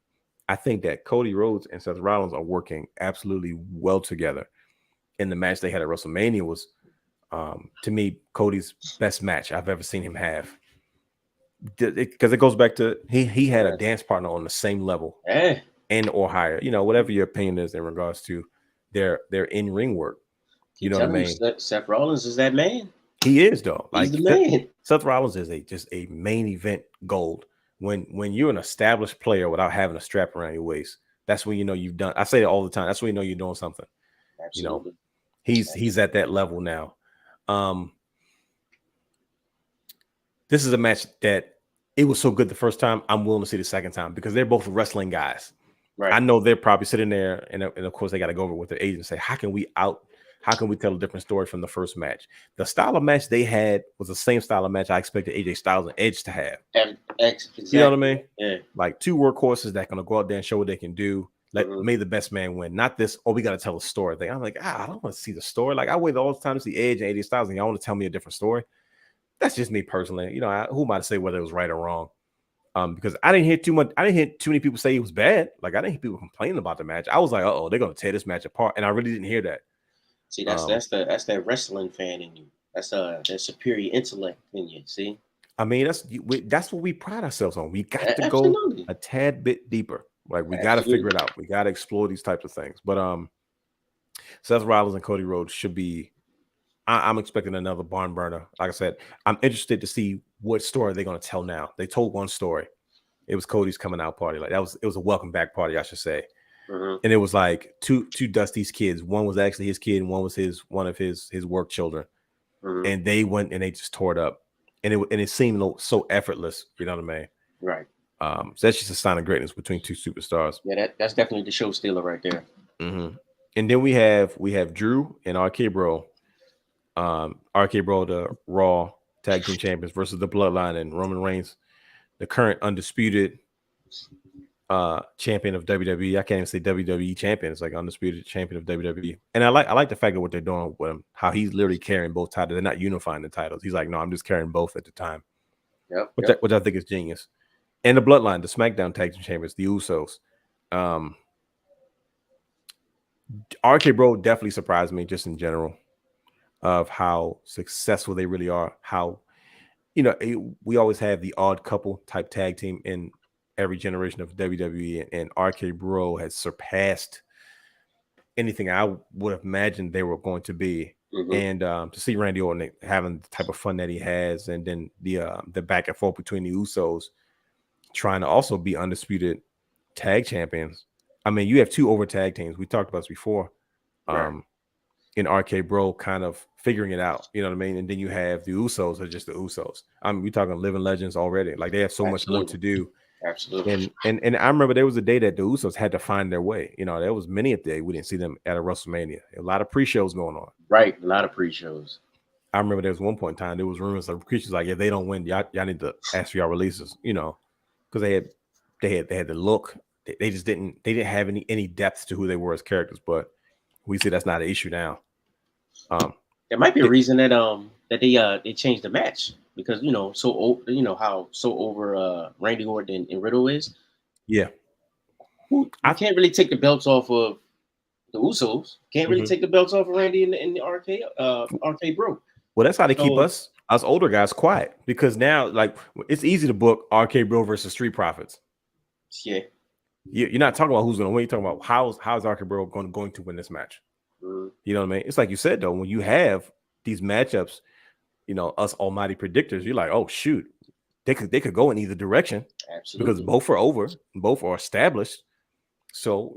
I think that Cody Rhodes and Seth Rollins are working absolutely well together. And the match they had at WrestleMania was, to me, Cody's best match I've ever seen him have. Because it goes back to he had a dance partner on the same level and or higher, whatever your opinion is in regards to their in-ring work. You know what I mean? Seth Rollins is that man. He is, though. He's the man. Seth Rollins is just a main event gold. When you're an established player without having a strap around your waist, that's when you've done. I say it all the time. That's when you're doing something. Absolutely. He's at that level now. This is a match that it was so good the first time. I'm willing to see the second time because they're both wrestling guys. Right. I know they're probably sitting there, and of course they got to go over with their agent and say, how can we tell a different story from the first match? The style of match they had was the same style of match I expected AJ Styles and Edge to have. Exactly. You know what I mean? Yeah. Like two workhorses that gonna go out there and show what they can do. May the best man win. Not this, we got to tell a story thing. I'm like, I don't want to see the story. Like I wait all the time to see Edge and AJ Styles, and y'all want to tell me a different story. That's just me personally. Who am I to say whether it was right or wrong? Because I didn't hear too many people say it was bad. Like I didn't hear people complaining about the match. I was like, they're gonna tear this match apart, and I really didn't hear that. See, that's that wrestling fan in you. That's that superior intellect in you. See, I mean, that's what we pride ourselves on. We got to go a tad bit deeper. Like we got to figure it out. We got to explore these types of things. But Seth Rollins and Cody Rhodes should be. I'm expecting another barn burner. Like I said, I'm interested to see what story they're going to tell now. They told one story. It was Cody's coming out party. Like it was a welcome back party, I should say. And it was like two Dusty's kids. One was actually his kid, and one was one of his work children. And they went and they just tore it up. And it seemed so effortless. You know what I mean? Right. So that's just a sign of greatness between two superstars. Yeah, that's definitely the show stealer right there. And then we have Drew and RK Bro. RK Bro, the Raw Tag Team Champions versus the Bloodline and Roman Reigns, the current undisputed champion of WWE. I can't even say WWE champion. It's like undisputed champion of WWE. And I like the fact of what they're doing with him, how he's literally carrying both titles. They're not unifying the titles. He's like, no, I'm just carrying both at the time. Which I think is genius. And the Bloodline, the SmackDown Tag Team Champions, the Usos. RK Bro definitely surprised me just in general of how successful they really are. How, we always have the odd couple type tag team in every generation of WWE, and RK Bro has surpassed anything I would have imagined they were going to be. And to see Randy Orton having the type of fun that he has, and then the back and forth between the Usos trying to also be undisputed tag champions. I mean, you have two over tag teams. We talked about this before. In RK Bro kind of figuring it out, you know what I mean? And then you have the Usos are just the Usos. We're talking living legends already. Like they have so much more to do. Absolutely. And I remember there was a day that the Usos had to find their way. There was many a day we didn't see them at a WrestleMania. A lot of pre-shows going on. Right, a lot of pre-shows. I remember there was one point in time there was rumors of creatures like, if they don't win, y'all need to ask for y'all releases. Because they had the look. They just didn't have any depth to who they were as characters. But we see that's not an issue now. There might be a reason that they changed the match because how over Randy Orton and Riddle is. Yeah, I can't really take the belts off of the Usos. Can't really take the belts off of Randy and the RK Bro. Well, that's how they keep us older guys quiet, because now like it's easy to book RK Bro versus Street Profits. Yeah. You're not talking about who's going to win. You're talking about how's RK-Bro going to win this match. Mm-hmm. You know what I mean? It's like you said though, when you have these matchups, us almighty predictors, you're like, oh shoot, they could go in either direction. Absolutely. Because both are over, both are established. So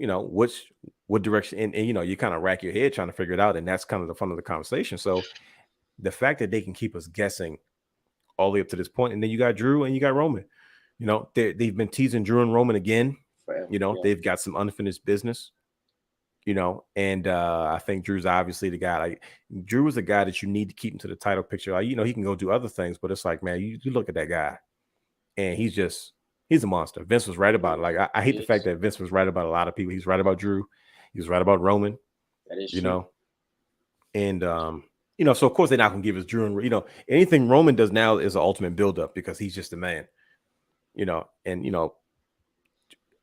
what direction, and you kind of rack your head trying to figure it out, and that's kind of the fun of the conversation. So the fact that they can keep us guessing all the way up to this point, and then you got Drew and you got Roman. They've been teasing Drew and Roman again. Forever, they've got some unfinished business. And I think Drew's obviously the guy. Like Drew is the guy that you need to keep into the title picture. Like, he can go do other things, but it's like, man, you look at that guy, and he's a monster. Vince was right about it. Like I hate the fact that Vince was right about a lot of people. He's right about Drew. He was right about Roman. That is true. And so of course they're not gonna give us Drew and anything Roman does now is an ultimate buildup because he's just a man.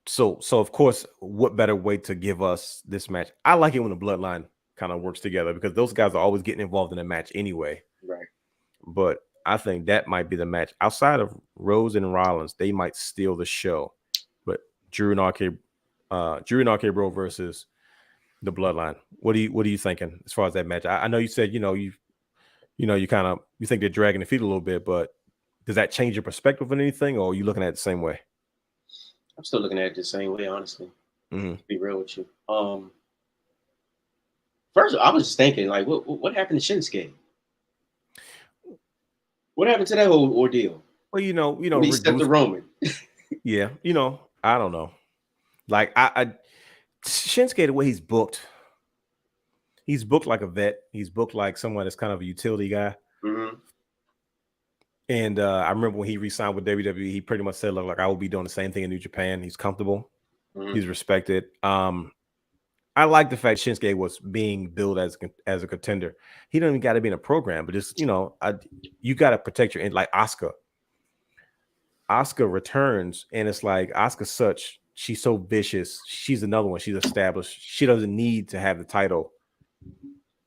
So of course, what better way to give us this match? I like it when the bloodline kind of works together because those guys are always getting involved in a match anyway. Right. But I think that might be the match outside of Rhodes and Rollins. They might steal the show, but Drew and RK-Bro versus the Bloodline. What are you thinking as far as that match? I know you said you think they're dragging the feet a little bit, but does that change your perspective on anything, or are you looking at it the same way? I'm still looking at it the same way, honestly. Mm-hmm. To be real with you. First, I was just thinking, like, what happened to Shinsuke? What happened to that whole ordeal? Well, when he stepped to Roman. Yeah, I don't know. Like I Shinsuke, the way he's booked like a vet. He's booked like someone that's kind of a utility guy. Mm-hmm. And I remember when he re-signed with WWE, he pretty much said, "Look, I will be doing the same thing in New Japan." He's comfortable. Mm-hmm. He's respected. I like the fact Shinsuke was being billed as a contender. He don't even got to be in a program, but just you got to protect your end. Like Asuka returns, and it's like Asuka's she's so vicious. She's another one. She's established. She doesn't need to have the title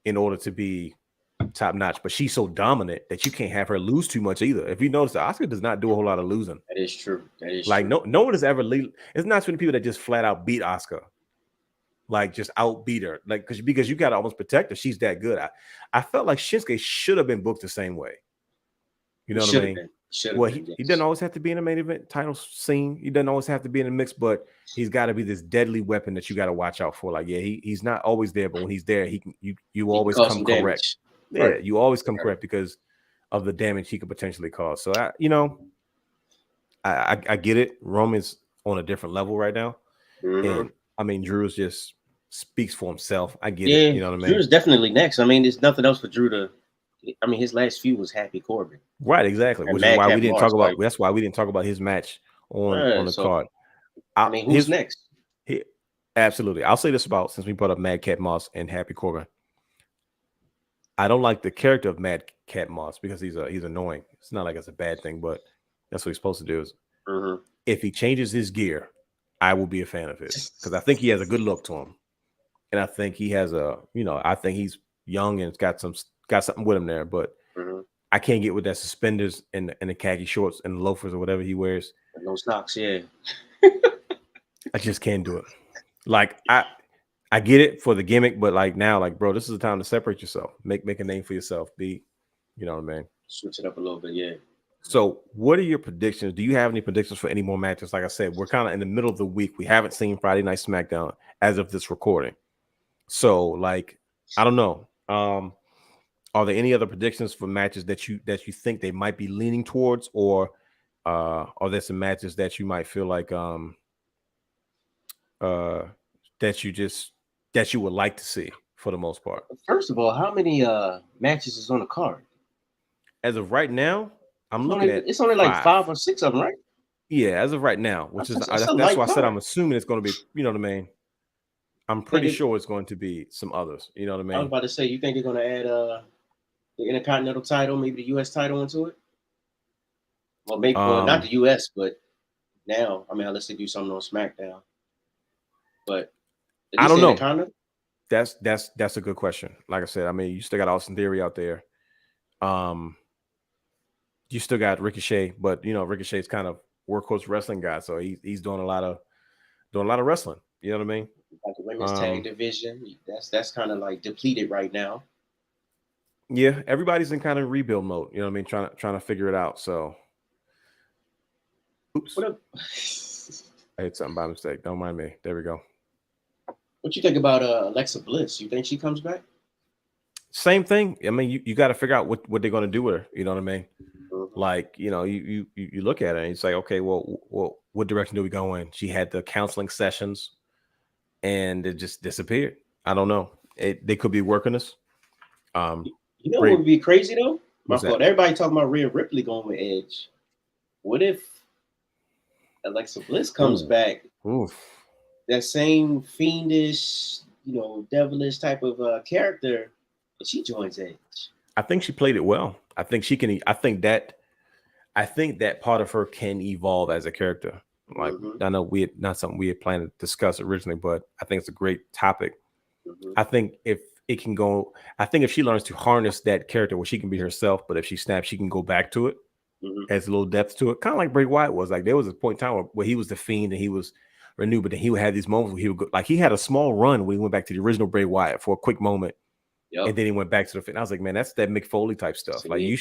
in order to be top notch, but she's so dominant that you can't have her lose too much either. If you notice, Asuka does not do a whole lot of losing. That is true. Like no one has ever. It's not too many people that just flat out beat Asuka. Like just outbeat her, like because you got to almost protect her. She's that good. I felt like Shinsuke should have been booked the same way. You know what I mean? Well, he doesn't always have to be in a main event title scene. He doesn't always have to be in the mix, but he's got to be this deadly weapon that you got to watch out for. Like, yeah, he's not always there, but when he's there, you always come correct. Yeah, right. You always come correct because of the damage he could potentially cause. So I get it. Roman's on a different level right now, and I mean, Drew's just speaks for himself. I get it. You know what I mean? Drew's definitely next. I mean, there's nothing else for Drew to. I mean, his last feud was Happy Corbin. Right, exactly. Which is why we didn't talk about. That's why we didn't talk about his match on the card. I mean, who's next? Absolutely. I'll say this about since we brought up Madcap Moss and Happy Corbin. I don't like the character of Madcap Moss because he's annoying. It's not like it's a bad thing, but that's what he's supposed to do. Is if he changes his gear, I will be a fan of his because I think he has a good look to him, and I think he has I think he's young and got something with him there. But I can't get with that suspenders and the khaki shorts and the loafers or whatever he wears. No socks, yeah. I just can't do it. Like I get it for the gimmick, but like now, like bro, this is the time to separate yourself, make a name for yourself. You know what I mean? Switch it up a little bit, yeah. So, what are your predictions? Do you have any predictions for any more matches? Like I said, we're kind of in the middle of the week. We haven't seen Friday Night SmackDown as of this recording. So, like, I don't know. Are there any other predictions for matches that you think they might be leaning towards, or are there some matches that you might feel like that you would like to see for the most part? First of all, how many matches is on the card? As of right now, it's only like 5 or 6 of them, right? Yeah, as of right now, which that's why I said I'm assuming it's going to be, you know what I mean? I'm pretty sure it's going to be some others, you know what I mean? I was about to say, you think they're going to add the Intercontinental title, maybe the U.S. title into it? Well, maybe not the U.S., but now, I mean, unless they do something on SmackDown. But I don't know. That's a good question. Like I said, I mean, you still got Austin Theory out there. You still got Ricochet, but Ricochet's kind of workhorse wrestling guy, so he's doing a lot of doing a lot of wrestling. You know what I mean? Like the women's tag division, that's kind of like depleted right now. Yeah, everybody's in kind of rebuild mode. You know what I mean? Trying to figure it out. So, oops, I hit something by mistake. Don't mind me. There we go. What you think about Alexa Bliss? You think she comes back? Same thing. I mean, you got to figure out what they're going to do with her. You know what I mean? Mm-hmm. Like, you know, you look at it and you say, okay, well, what direction do we go in? She had the counseling sessions, and it just disappeared. I don't know. They could be working us. You know what would be crazy though? My fault. Everybody talking about Rhea Ripley going with Edge. What if Alexa Bliss comes back? Oof. That same fiendish, devilish type of character, and she joins Edge. I think she played it well. I think she can. I think that part of her can evolve as a character. Like, I know not something we had planned to discuss originally, but I think it's a great topic. I think if it can go, I think if she learns to harness that character where she can be herself, but if she snaps, she can go back to it. Has a little depth to it, kind of like Bray Wyatt was. Like, there was a point in time where he was the Fiend and he was renewed, but then he would have these moments where he would go, like, he had a small run when he went back to the original Bray Wyatt for a quick moment, and then he went back to the Fiend. I was like, man, that's that Mick Foley type stuff. See? Like,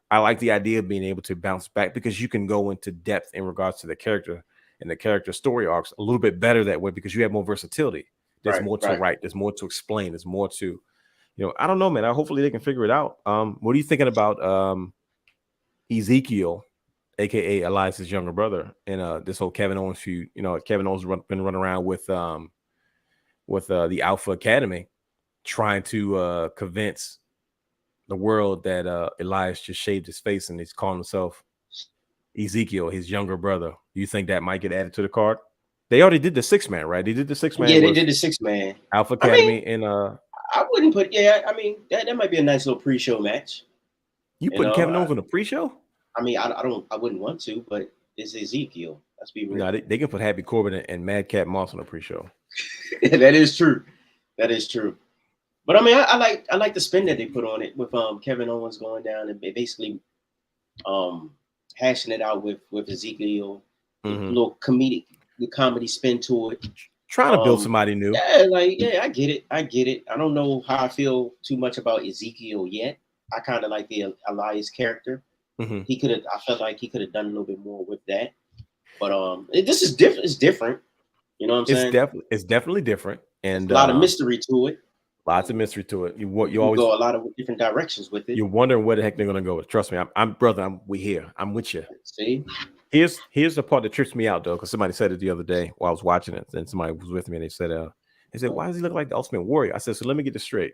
I like the idea of being able to bounce back because you can go into depth in regards to the character and the character story arcs a little bit better that way because you have more versatility. There's more to write. There's more to explain. There's more to, I don't know, man. Hopefully they can figure it out. What are you thinking about Ezekiel, aka Elias's younger brother, and this whole Kevin Owens feud? Kevin Owens been running around with the Alpha Academy, trying to convince the world that Elias just shaved his face and he's calling himself Ezekiel, his younger brother. You think that might get added to the card? They already did the 6-man, right? They did the 6-man. Yeah, they did the 6-man. Alpha Academy I wouldn't put. Yeah, I mean that might be a nice little pre-show match. You put Kevin Owens on a pre-show? I mean, I wouldn't want to, but it's Ezekiel. Let's be real. No, they can put Happy Corbin and Madcap Moss on a pre-show. That is true. That is true. But I mean, I like the spin that they put on it with Kevin Owens going down and basically hashing it out with Ezekiel, a little comedy spin to it. Trying to build somebody new. I get it. I don't know how I feel too much about Ezekiel yet. I kind of like the Elias character. I felt like he could have done a little bit more with that. But this is different. It's different. You know what I'm saying? It's definitely different. And a lot of mystery to it. Lots of mystery to it. You always go a lot of different directions with it. You're wondering where the heck they're gonna go with. Trust me, I'm with you. See? Here's the part that trips me out though, because somebody said it the other day while I was watching it, and somebody was with me and they said, why does he look like the Ultimate Warrior? I said, so let me get this straight.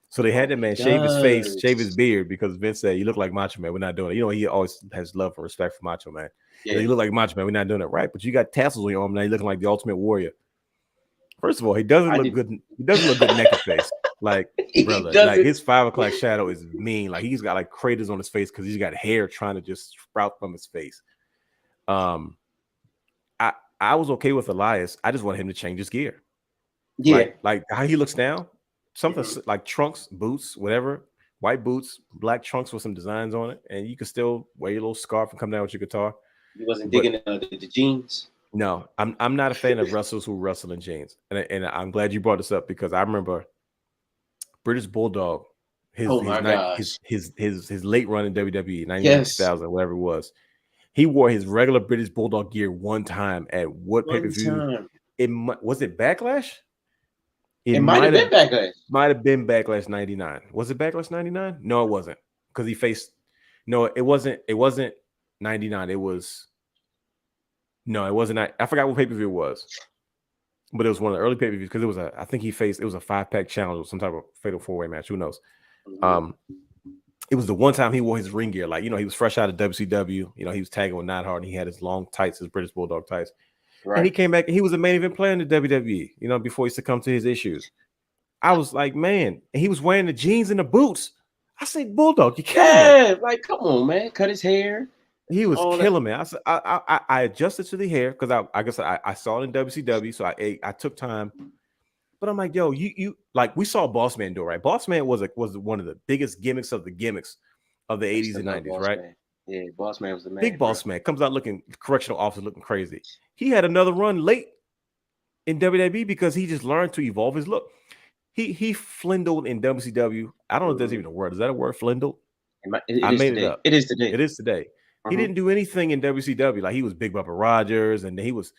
So they had that man shave his face, shave his beard, because Vince said, you look like Macho Man. We're not doing it. He always has love and respect for Macho Man. Yeah. You look like Macho Man. We're not doing it right. But you got tassels on your arm now. You're looking like the Ultimate Warrior. First of all, he doesn't look good. He doesn't look good naked face. Like, brother, like his 5 o'clock shadow is mean. Like, he's got like craters on his face because he's got hair trying to just sprout from his face. I was okay with Elias. I just wanted him to change his gear. Yeah, like how he looks now. Something like trunks, boots, whatever, white boots, black trunks with some designs on it, and you can still wear your little scarf and come down with your guitar. You wasn't digging the jeans. No, I'm not a fan of wrestlers who wrestle in jeans, and I'm glad you brought this up because I remember British Bulldog, his late run in WWE, 99,000, whatever it was. He wore his regular British Bulldog gear one time at what pay-per-view? Was it Backlash? It might have been Backlash. Might have been Backlash 99. Was it Backlash 99? No, it wasn't. Because he faced. No, it wasn't. It wasn't 99. It was. No, it wasn't. I forgot what pay-per-view it was. But it was one of the early pay-per-views because it was I think he faced. It was a 5-pack challenge or some type of fatal 4-way match. Who knows? It was the one time he wore his ring gear. Like, he was fresh out of WCW. He was tagging with Neidhart and he had his long tights, his British Bulldog tights. Right. And he came back and he was a main event player in the WWE, before he succumbed to his issues. I was like, man, and he was wearing the jeans and the boots. I said, Bulldog, you can't. Like, come on, man. Cut his hair. He was killing me. I said, I adjusted to the hair because I guess I saw it in WCW, so I took time. But I'm like, yo, you like we saw Boss Man do it, right? Boss Man was one of the biggest gimmicks of the 80s and 90s, right? Man. Yeah, Boss Man was the man. Big Boss Man comes out looking correctional officer, looking crazy. He had another run late in WWE because he just learned to evolve his look. He flindled in WCW. I don't know if that's even a word. Is that a word, flindled? I made it up. It is today. It is today. He didn't do anything in WCW. Like he was Big Bubba Rogers, and he was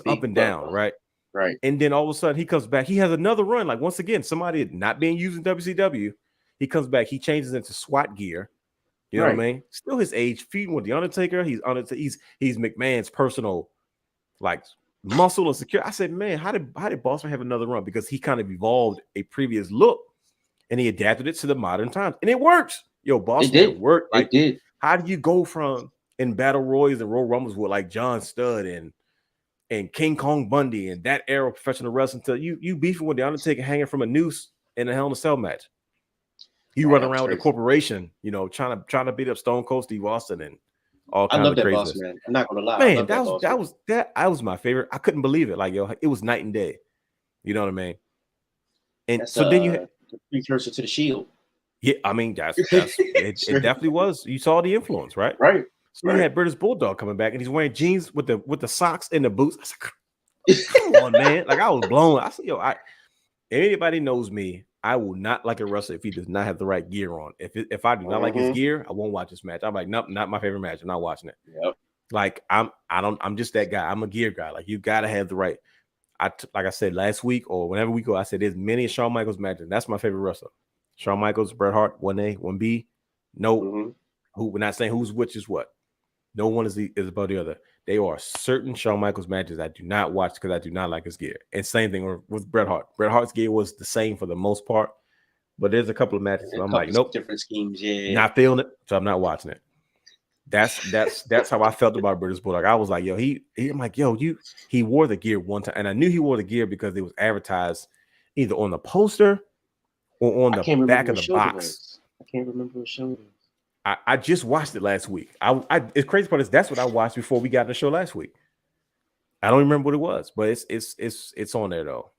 up and down, right? Right. And then all of a sudden he comes back. He has another run. Like once again, somebody not being used in WCW. He comes back. He changes into SWAT gear. You know what I mean? Still his age, feuding with the Undertaker. He's McMahon's personal like muscle and secure. I said, man, how did Bossman have another run? Because he kind of evolved a previous look and he adapted it to the modern times, and it works. Yo, Bossman worked. Like, it did. How do you go from in Battle Royals and Royal Rumbles with like John Studd and King Kong Bundy and that era of professional wrestling to you beefing with the Undertaker hanging from a noose in a Hell in a Cell match? You run around with a corporation, you know, trying to beat up Stone Cold Steve Austin and all kinds of craziness. Boss, man. I'm not gonna lie, man. That was my favorite. I couldn't believe it. Like, yo, it was night and day. You know what I mean? And that's, so then you had the precursor to the Shield. Yeah, I mean it definitely was. You saw the influence, right? Right. So you had British Bulldog coming back, and he's wearing jeans with the socks and the boots. I said, come on, man! Like I was blown. I said, yo, anybody knows me, I will not like a wrestler if he does not have the right gear on. If I do not like his gear, I won't watch this match. I'm like, nope, not my favorite match. I'm not watching it. Yep. Like I'm just that guy. I'm a gear guy. Like you gotta have the right. Like I said last week or whenever we go, I said there's many Shawn Michaels matches. That's my favorite wrestler. Shawn Michaels, Bret Hart, 1A, 1B. No, who we're not saying who's which is what. No one is above the other. There are certain Shawn Michaels matches I do not watch because I do not like his gear. And same thing with Bret Hart. Bret Hart's gear was the same for the most part, but there's a couple of matches where I'm like, nope, different schemes, not feeling it, so I'm not watching it. That's how I felt about British Bulldog. I was like, yo, I'm like, yo, he wore the gear one time, and I knew he wore the gear because it was advertised either on the poster or on the back of the box. I can't remember what show it was. I just watched it last week. It's crazy part is that's what I watched before we got in the show last week. I don't remember what it was, but it's on there though.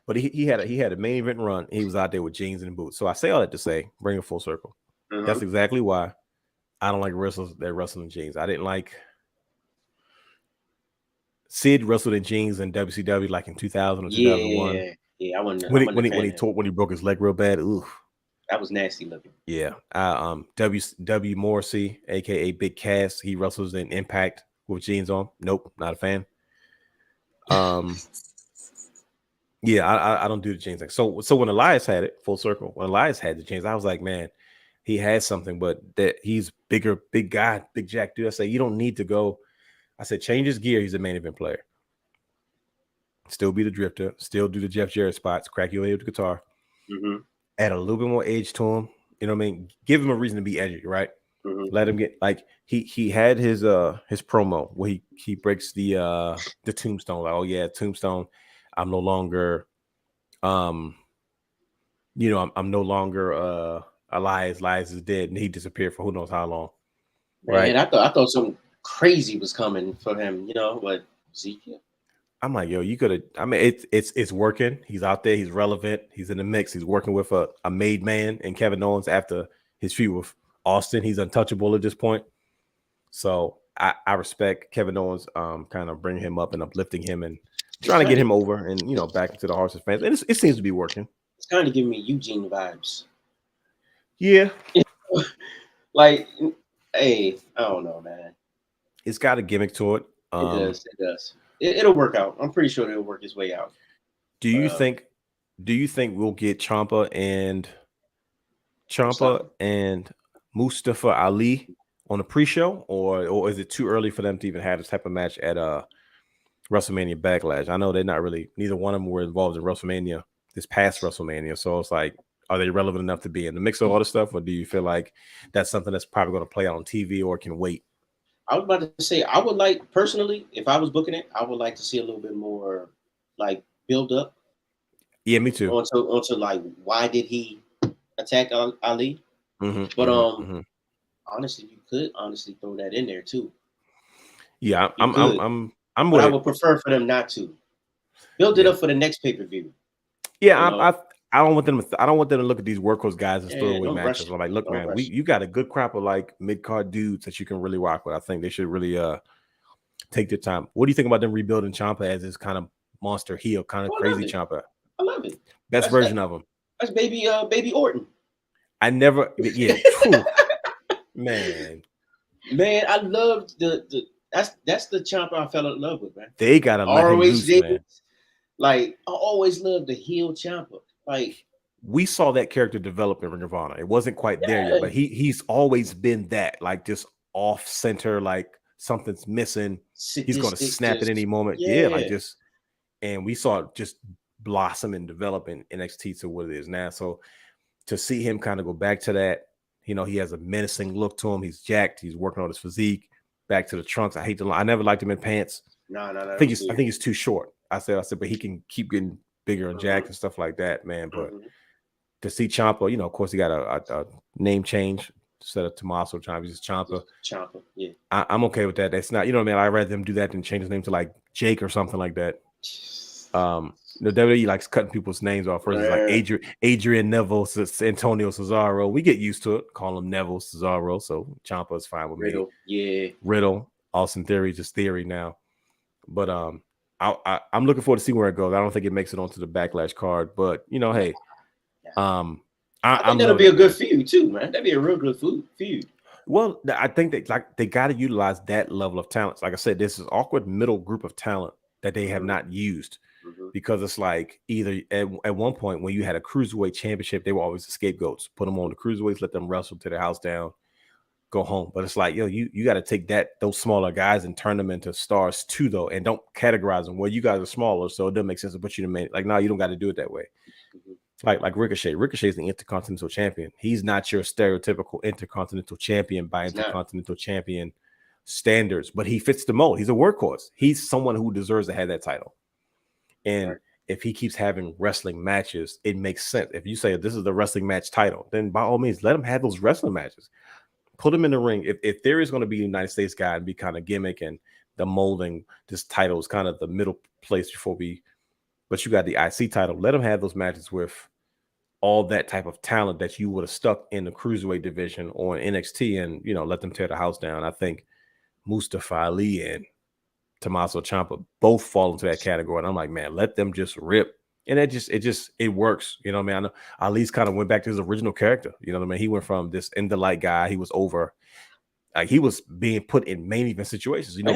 But he had a main event run. He was out there with jeans and boots. So I say all that to say, bring it full circle. That's exactly why I don't like wrestlers that wrestle in jeans. I didn't like Sid wrestled in jeans in WCW like in 2000 or 2001. Yeah, I wasn't when he broke his leg real bad. Ooh. That was nasty looking. Yeah. W. Morrissey, aka Big Cass, he wrestles in Impact with jeans on. Nope, not a fan. Yeah, I don't do the jeans thing. So when Elias had it, full circle, when Elias had the jeans, I was like, man, he has something, but that he's bigger, big guy, big jack dude. I say, you don't need to go. I said, change his gear. He's a main event player. Still be the drifter, still do the Jeff Jarrett spots, crack your way with the guitar. Add a little bit more age to him. You know what I mean? Give him a reason to be edgy, right? Let him get like he had his promo where he breaks the tombstone. Like, oh yeah, tombstone. I'm no longer I'm no longer Elias. Elias is dead, and he disappeared for who knows how long. Right. And I thought something crazy was coming for him, but Ezekiel. I'm like, yo, you could have. I mean, it's working. He's out there. He's relevant. He's in the mix. He's working with a made man and Kevin Owens after his feud with Austin. He's untouchable at this point. So I respect Kevin Owens, kind of bringing him up and uplifting him and trying to get him over and back into the hearts of fans. And it seems to be working. It's kind of giving me Eugene vibes. Yeah. Like, hey, I don't know, man. It's got a gimmick to it. It does. It'll work out. I'm pretty sure it'll work its way out. Do you think we'll get Ciampa and Mustafa Ali on the pre-show, or is it too early for them to even have this type of match at WrestleMania Backlash? I know they're not really, neither one of them were involved in WrestleMania this past WrestleMania, so it's like, are they relevant enough to be in the mix of all this stuff, or do you feel like that's something that's probably going to play out on TV or can wait? I was about to say, I would like, personally, if I was booking it, I would like to see a little bit more, like, build up. Yeah, me too. Onto like, why did he attack Ali? But honestly, you could throw that in there too. Yeah, I'm but I would prefer for them not to build it up for the next pay-per-view. Yeah, I don't want them to look at these workhorse guys as throwaway matches. I'm like, look, man, you got a good crop of like mid-card dudes that you can really rock with. I think they should really Take their time. What do you think about them rebuilding Ciampa as this kind of monster heel, kind of crazy Ciampa? I love it. Best version of him. That's baby Orton. I never, yeah, true. Man, I love the that's the Ciampa I fell in love with, man. They gotta let him loose, man. Like I always loved the heel Ciampa. Like we saw that character develop in Ring of Honor. It wasn't quite there yet, but he's always been that, like just off center, like something's missing. He's gonna snap at any moment. Yeah, like just, and we saw it just blossom and develop in NXT to what it is now. So to see him kind of go back to that, you know, he has a menacing look to him. He's jacked. He's working on his physique. Back to the trunks. I never liked him in pants. No. I think he's too short. I said, but he can keep getting bigger and jacked and stuff like that, man. But to see Ciampa, you know, of course, he got a name change instead of Tommaso Ciampa. He's just Ciampa. Ciampa, yeah. I'm okay with that. That's not, you know what I mean? I'd rather them do that than change his name to like Jake or something like that. The WWE likes cutting people's names off first. It's like Adrian Neville, Antonio Cesaro. We get used to it. Call him Neville Cesaro. So Ciampa is fine with Riddle, me. Riddle. Austin Theory, just Theory now. But I'm looking forward to see where it goes. I don't think it makes it onto the Backlash card, but you know, hey, I think that'll be a good feud too, man. That'd be a real good feud. Well, I think they got to utilize that level of talent. Like I said, this is awkward middle group of talent that they have not used. Because it's like either at one point when you had a cruiserweight championship, they were always the scapegoats. Put them on the cruiserweights, let them wrestle to their house down, go home. But it's like, yo, you got to take those smaller guys and turn them into stars too, though, and don't categorize them. Well, you guys are smaller, so it doesn't make sense to put you in the main. Like, no, you don't got to do it that way. Like Ricochet. Ricochet is the Intercontinental Champion. He's not your stereotypical Intercontinental Champion by Intercontinental Champion standards, but he fits the mold. He's a workhorse. He's someone who deserves to have that title. And if he keeps having wrestling matches, it makes sense. If you say this is the wrestling match title, then by all means, let him have those wrestling matches. Put him in the ring. If there is going to be a United States guy and be kind of gimmick and the molding, this title is kind of the middle place but you got the IC title. Let him have those matches with all that type of talent that you would have stuck in the cruiserweight division or in NXT, and you know, let them tear the house down. I think Mustafa Ali and Tommaso Ciampa both fall into that category, and I'm like, man, let them just rip. And it works. You know what I mean? I know Ali's kind of went back to his original character. You know what I mean? He went from this in the light guy. He was over, like he was being put in main event situations. You know,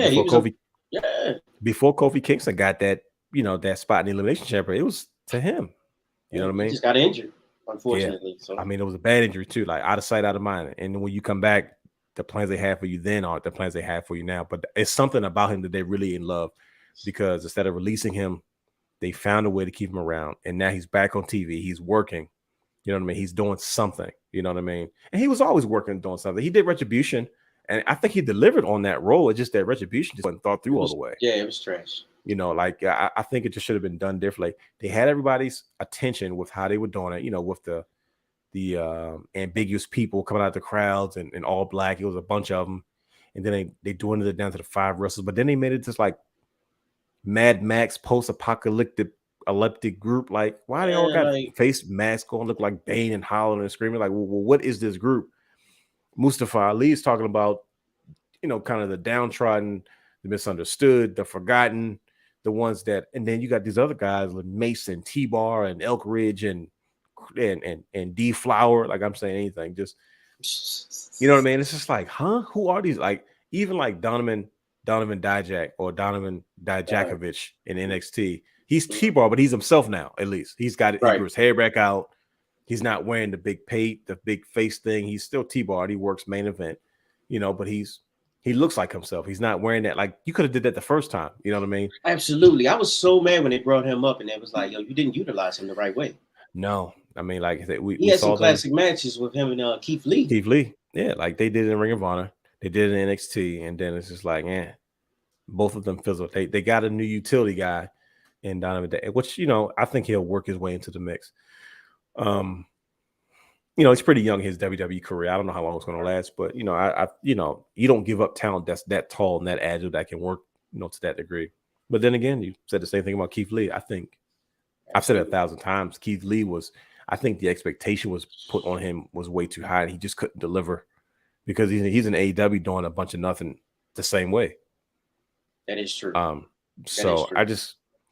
before Kofi Kingston got that, you know, that spot in the Elimination Chamber, it was to him. You know what I mean? He just got injured, unfortunately. Yeah. So I mean, it was a bad injury too, like out of sight, out of mind. And when you come back, the plans they had for you then aren't the plans they have for you now. But it's something about him that they really in love, because instead of releasing him, they found a way to keep him around. And now he's back on TV. He's working. You know what I mean? He's doing something. You know what I mean? And he was always working, doing something. He did Retribution, and I think he delivered on that role. It's just that Retribution just wasn't thought through all the way. Yeah, it was trash. You know, like I think it just should have been done differently. They had everybody's attention with how they were doing it, you know, with the ambiguous people coming out of the crowds and all black. It was a bunch of them, and then they dwindled it down to the 5 wrestlers. But then they made it just like Mad Max post-apocalyptic group. Like, why they all got face masks on, look like Bane and hollering and screaming? Like, well, what is this group? Mustafa Ali is talking about, you know, kind of the downtrodden, the misunderstood, the forgotten, the ones that, and then you got these other guys like Mason, T-Bar, and Elk Ridge, and D Flower. Like, I'm saying anything, just, you know what I mean? It's just like, huh? Who are these? Like, even like Donovan Dijak or Donovan Dijakovic in NXT. He's T-Bar, but he's himself now. At least he's got it. He grew his hair back out. He's not wearing the big face thing. He's still T-Bar. He works main event, you know, but he looks like himself. He's not wearing that. Like, you could have did that the first time. You know what I mean? Absolutely. I was so mad when they brought him up, and it was like, yo, you didn't utilize him the right way. No, I mean, like we had saw some classic matches with him and Keith Lee. Yeah, like they did in Ring of Honor, they did it in NXT, and then it's just like, both of them fizzled. They got a new utility guy in Donovan, which, you know, I think he'll work his way into the mix. You know, he's pretty young in his WWE career. I don't know how long it's going to last, but you know, I you know, you don't give up talent that's that tall and that agile that can work, you know, to that degree. But then again, you said the same thing about Keith Lee. I think I've said it 1,000 times. Keith Lee I think the expectation was put on him was way too high, and he just couldn't deliver because he's in AEW doing a bunch of nothing the same way. That is true. So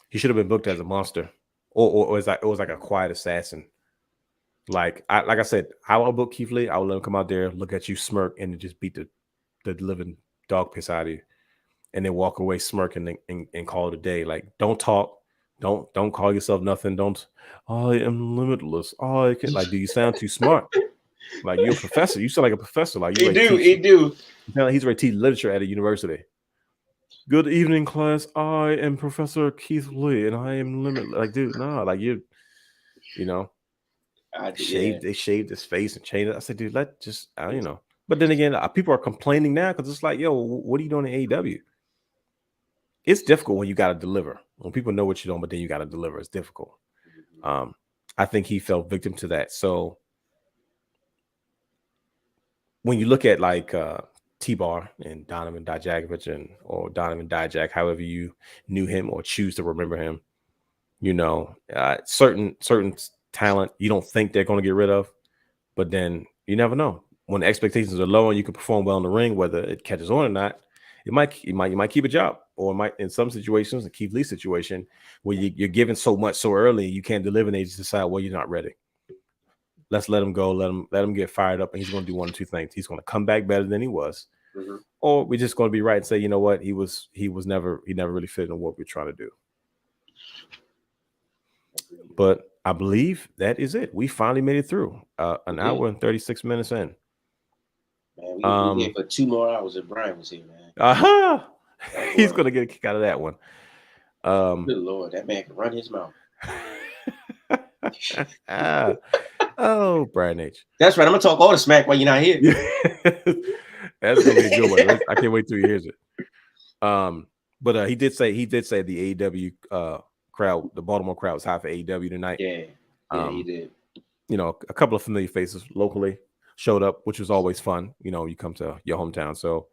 he should have been booked as a monster, or it was like a quiet assassin. Like I said, I will book Keith Lee. I will let him come out there, look at you, smirk, and just beat the living dog piss out of you, and then walk away smirking and call it a day. Like, don't talk, don't call yourself nothing. Don't. I am limitless. I can. Like, do you sound too smart? Like, you're a professor. You sound like a professor. Like, he do. You sound like he's ready to teach literature at a university. Good evening, class. I am Professor Keith Lee, and I am limitless. Like, dude, no, like you know. They shaved his face and changed it. I said, dude, But then again, people are complaining now because it's like, yo, what are you doing in AEW? It's difficult when you got to deliver. When people know what you're doing, but then you got to deliver. It's difficult. I think he fell victim to that. So when you look at like T-Bar and Donovan Dijakovic or Donovan Dijak, however you knew him or choose to remember him, certain talent you don't think they're going to get rid of, but then you never know. When the expectations are low and you can perform well in the ring, whether it catches on or not, you might keep a job, or it might, in some situations, the Keith Lee situation, where you're given so much so early you can't deliver, and they just decide, well, you're not ready. Let's let him go, let him get fired up, and he's going to do one or two things. He's going to come back better than he was, or we're just going to be right and say, you know what, he never really fit in what we're trying to do. But I believe that is it. We finally made it through an hour and 36 minutes in. Man, we here for 2 more hours if Brian was here, man. He's gonna get a kick out of that one. Good Lord, that man can run his mouth. Oh, Brian H. That's right. I'm gonna talk all the smack while you're not here. That's gonna be a good one. I can't wait till he hears it. But he did say the AEW crowd, the Baltimore crowd, was high for AEW tonight. Yeah, he did. A couple of familiar faces locally showed up, which was always fun. You come to your hometown, so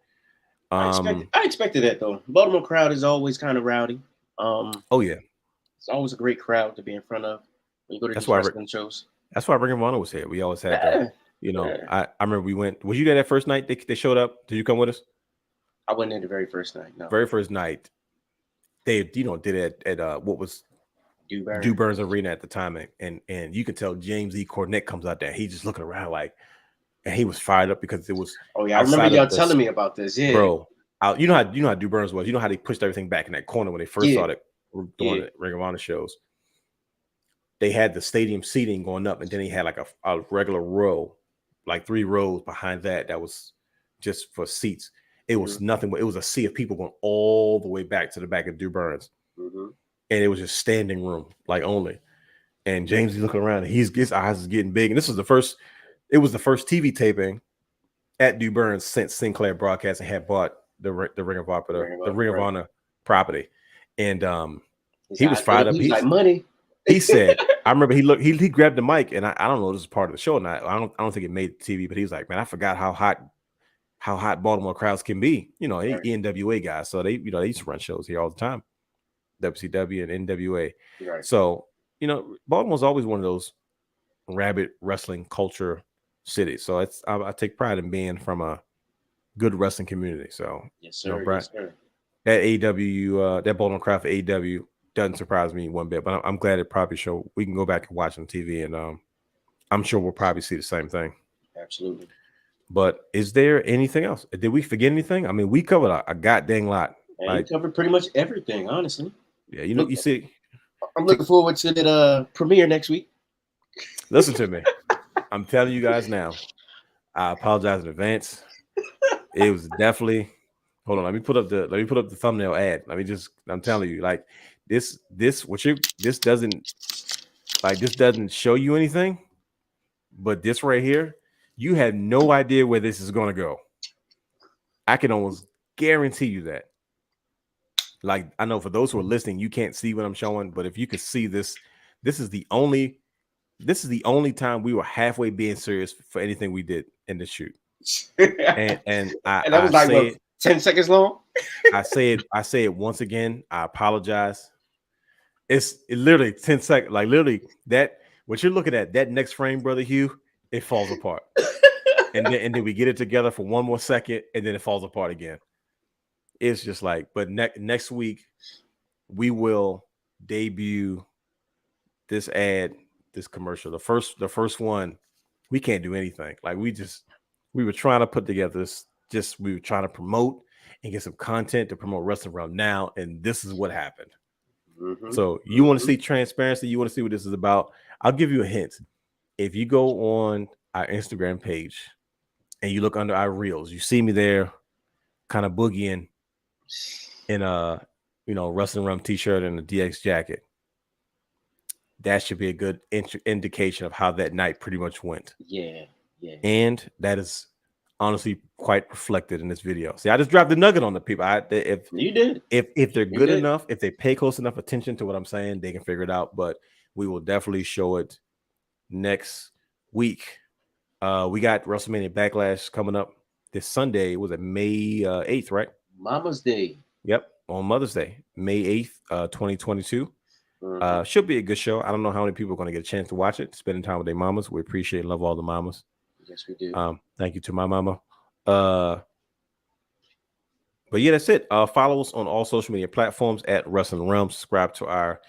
I expected that though. Baltimore crowd is always kind of rowdy. Oh yeah, it's always a great crowd to be in front of when you go to these wrestling shows. That's why Ring of Honor was here. We always had that. I remember we went. Was you there that first night they showed up? Did you come with us? I wasn't there the very first night. No. Very first night. They did it at what was Dew Burns Arena at the time, and you could tell James E. Cornette comes out there. He's just looking around like, and he was fired up because it was. Oh yeah, I remember y'all telling me about this. Yeah, bro. You know how Dew Burns was. You know how they pushed everything back in that corner when they first started doing the Ring of Honor shows. They had the stadium seating going up, and then he had like a regular row, like 3 rows behind that. That was just for seats. It was nothing. It was a sea of people going all the way back to the back of Dew Burns. And it was just standing room, like only. And James is looking around, and his eyes is getting big. And it was the first TV taping at Dew Burns since Sinclair Broadcasting had bought the Ring of Honor property. And he was fired up. He's like money. He said, I remember he grabbed the mic, and I don't know if this is part of the show or not. I don't think it made TV, but he was like, man, I forgot how hot Baltimore crowds can be. ENWA guys, so they used to run shows here all the time. WCW and NWA. Right. So, Baltimore's always one of those rabid wrestling culture cities. So I take pride in being from a good wrestling community. So, yes, sir. That AEW, that Baltimore crowd for AEW doesn't surprise me one bit. But I'm glad it probably showed. We can go back and watch on TV, and I'm sure we'll probably see the same thing. Absolutely. But is there anything else? Did we forget anything? I mean, we covered a goddamn lot. We covered pretty much everything, honestly. Yeah, you see. I'm looking forward to the premiere next week. Listen to me. I'm telling you guys now. I apologize in advance. It was definitely. Hold on. Let me put up the thumbnail ad. I'm telling you, like this doesn't show you anything, but this right here, you have no idea where this is going to go. I can almost guarantee you that. Like, I know for those who are listening, you can't see what I'm showing, but if you could see this, this is the only time we were halfway being serious for anything we did in the shoot. And that was like 10 seconds long. I say it once again. I apologize. It literally 10 seconds. Like literally that what you're looking at, that next frame, brother Hugh, it falls apart. and then we get it together for one more second, and then it falls apart again. it's just like, but next week we will debut this commercial. The first one, we can't do anything. Like we were trying to put together we were trying to promote and get some content to promote Wrestling Wrealm Now, and this is what happened. So you want to see transparency, you want to see what this is about. I'll give you a hint. If you go on our Instagram page and you look under our reels, you see me there kind of boogieing in a Wrestling Wrealm t-shirt and a DX jacket. That should be a good indication of how that night pretty much went. Yeah. And that is honestly quite reflected in this video. See, I just dropped the nugget on the people. If you did, if they're good enough, if they pay close enough attention to what I'm saying, they can figure it out. But we will definitely show it next week. We got WrestleMania Backlash coming up this Sunday. Was it May 8th, right? Mama's Day. Yep, on Mother's Day, May 8th, 2022. Should be a good show. I don't know how many people are going to get a chance to watch it, spending time with their mamas. We appreciate and love all the mamas. Yes, we do. Thank you to my mama. But yeah, that's it. Follow us on all social media platforms at Wrestling Wrealm. Subscribe to our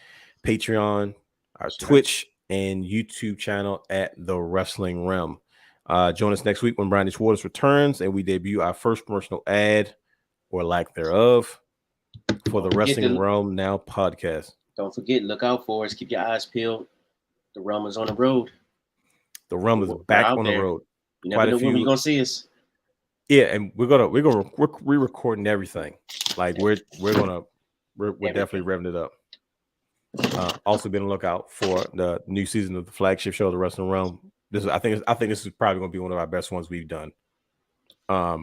Patreon, our Twitch, and YouTube channel at The Wrestling Wrealm. Join us next week when Brian H. Waters returns and we debut our first promotional ad or lack thereof for the Wrestling Wrealm Now podcast. Don't forget, look out for us. Keep your eyes peeled. The Wrealm is on the road. The Wrealm is back on the road. You never know when we're gonna see us. Yeah, and we're re-recording everything. Like we're definitely revving it up. Also, be on the lookout for the new season of the flagship show, The Wrestling Wrealm. I think this is probably going to be one of our best ones we've done. I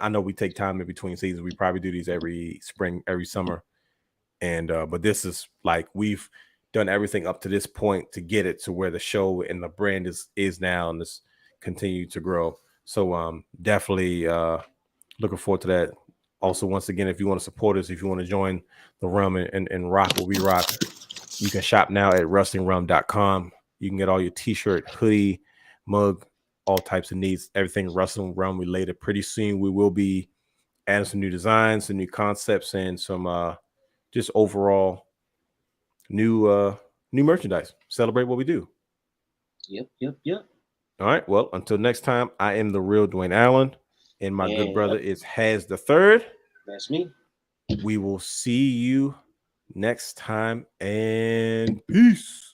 know we take time in between seasons. We probably do these every spring, every summer, and but this is like we've done everything up to this point to get it to where the show and the brand is now, and this continue to grow. So definitely looking forward to that. Also, once again, if you want to support us, if you want to join the Wrealm and rock what we rock, you can shop now at WrestlingWrealm.com. You can get all your t-shirt, hoodie, mug, all types of needs, everything Wrestling Wrealm related. Pretty soon we will be adding some new designs, some new concepts, and some just overall new merchandise. Celebrate what we do. Yep. All right. Well, until next time, I am the real Dwayne Allen, and my good brother is Has the Third. That's me. We will see you next time, and peace.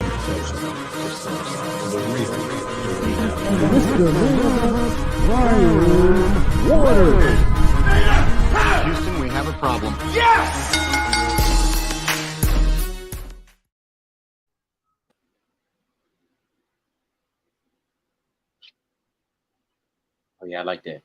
Houston, we have a problem. Yes! Oh yeah, I like that.